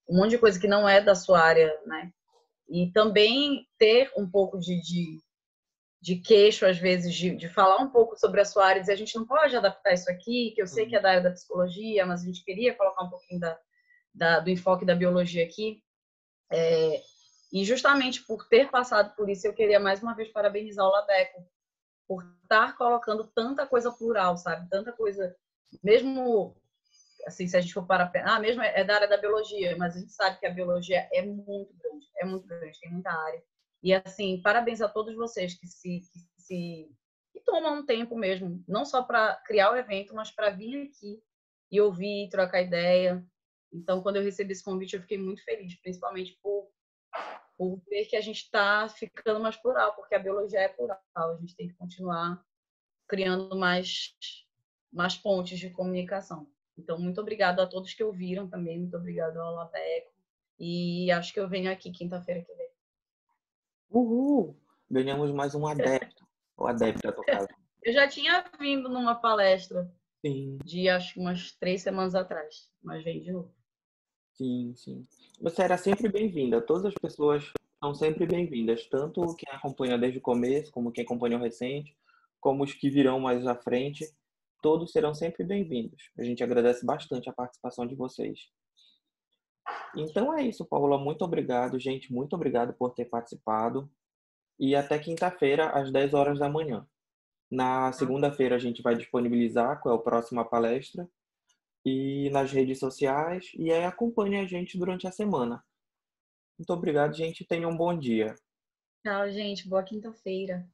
um monte de coisa que não é da sua área, né? E também ter um pouco de queixo, às vezes, de falar um pouco sobre a sua área e dizer, a gente não pode adaptar isso aqui, que eu sei que é da área da psicologia, mas a gente queria colocar um pouquinho do enfoque da biologia aqui. E justamente por ter passado por isso, eu queria mais uma vez parabenizar o Labeco por estar colocando tanta coisa plural, sabe? Tanta coisa, mesmo assim, se a gente for para mesmo é da área da biologia, mas a gente sabe que a biologia é muito grande, tem muita área. E assim, parabéns a todos vocês que tomam um tempo mesmo, não só para criar o evento, mas para vir aqui e ouvir, trocar ideia. Então, quando eu recebi esse convite, eu fiquei muito feliz, principalmente por ver que a gente está ficando mais plural, porque a biologia é plural. A gente tem que continuar criando mais pontes de comunicação. Então, muito obrigada a todos que ouviram também, muito obrigada ao Labeco. E acho que eu venho aqui quinta-feira que vem. Uhul! Ganhamos mais um adepto. Ou adepta, no caso. Eu já tinha vindo numa palestra Sim, de acho que umas 3 semanas atrás, mas vem de novo. sim, sim. Você era sempre bem-vinda. Todas as pessoas são sempre bem-vindas. Tanto quem acompanha desde o começo, como quem acompanhou recente, como os que virão mais à frente. Todos serão sempre bem-vindos. A gente agradece bastante a participação de vocês. Então é isso, Paula. Muito obrigado, gente. Muito obrigado por ter participado. E até quinta-feira, às 10 horas da manhã. Na segunda-feira, a gente vai disponibilizar qual é a próxima palestra e nas redes sociais. E aí acompanhe a gente durante a semana. Muito obrigado, gente. Tenham um bom dia. Tchau, gente. Boa quinta-feira.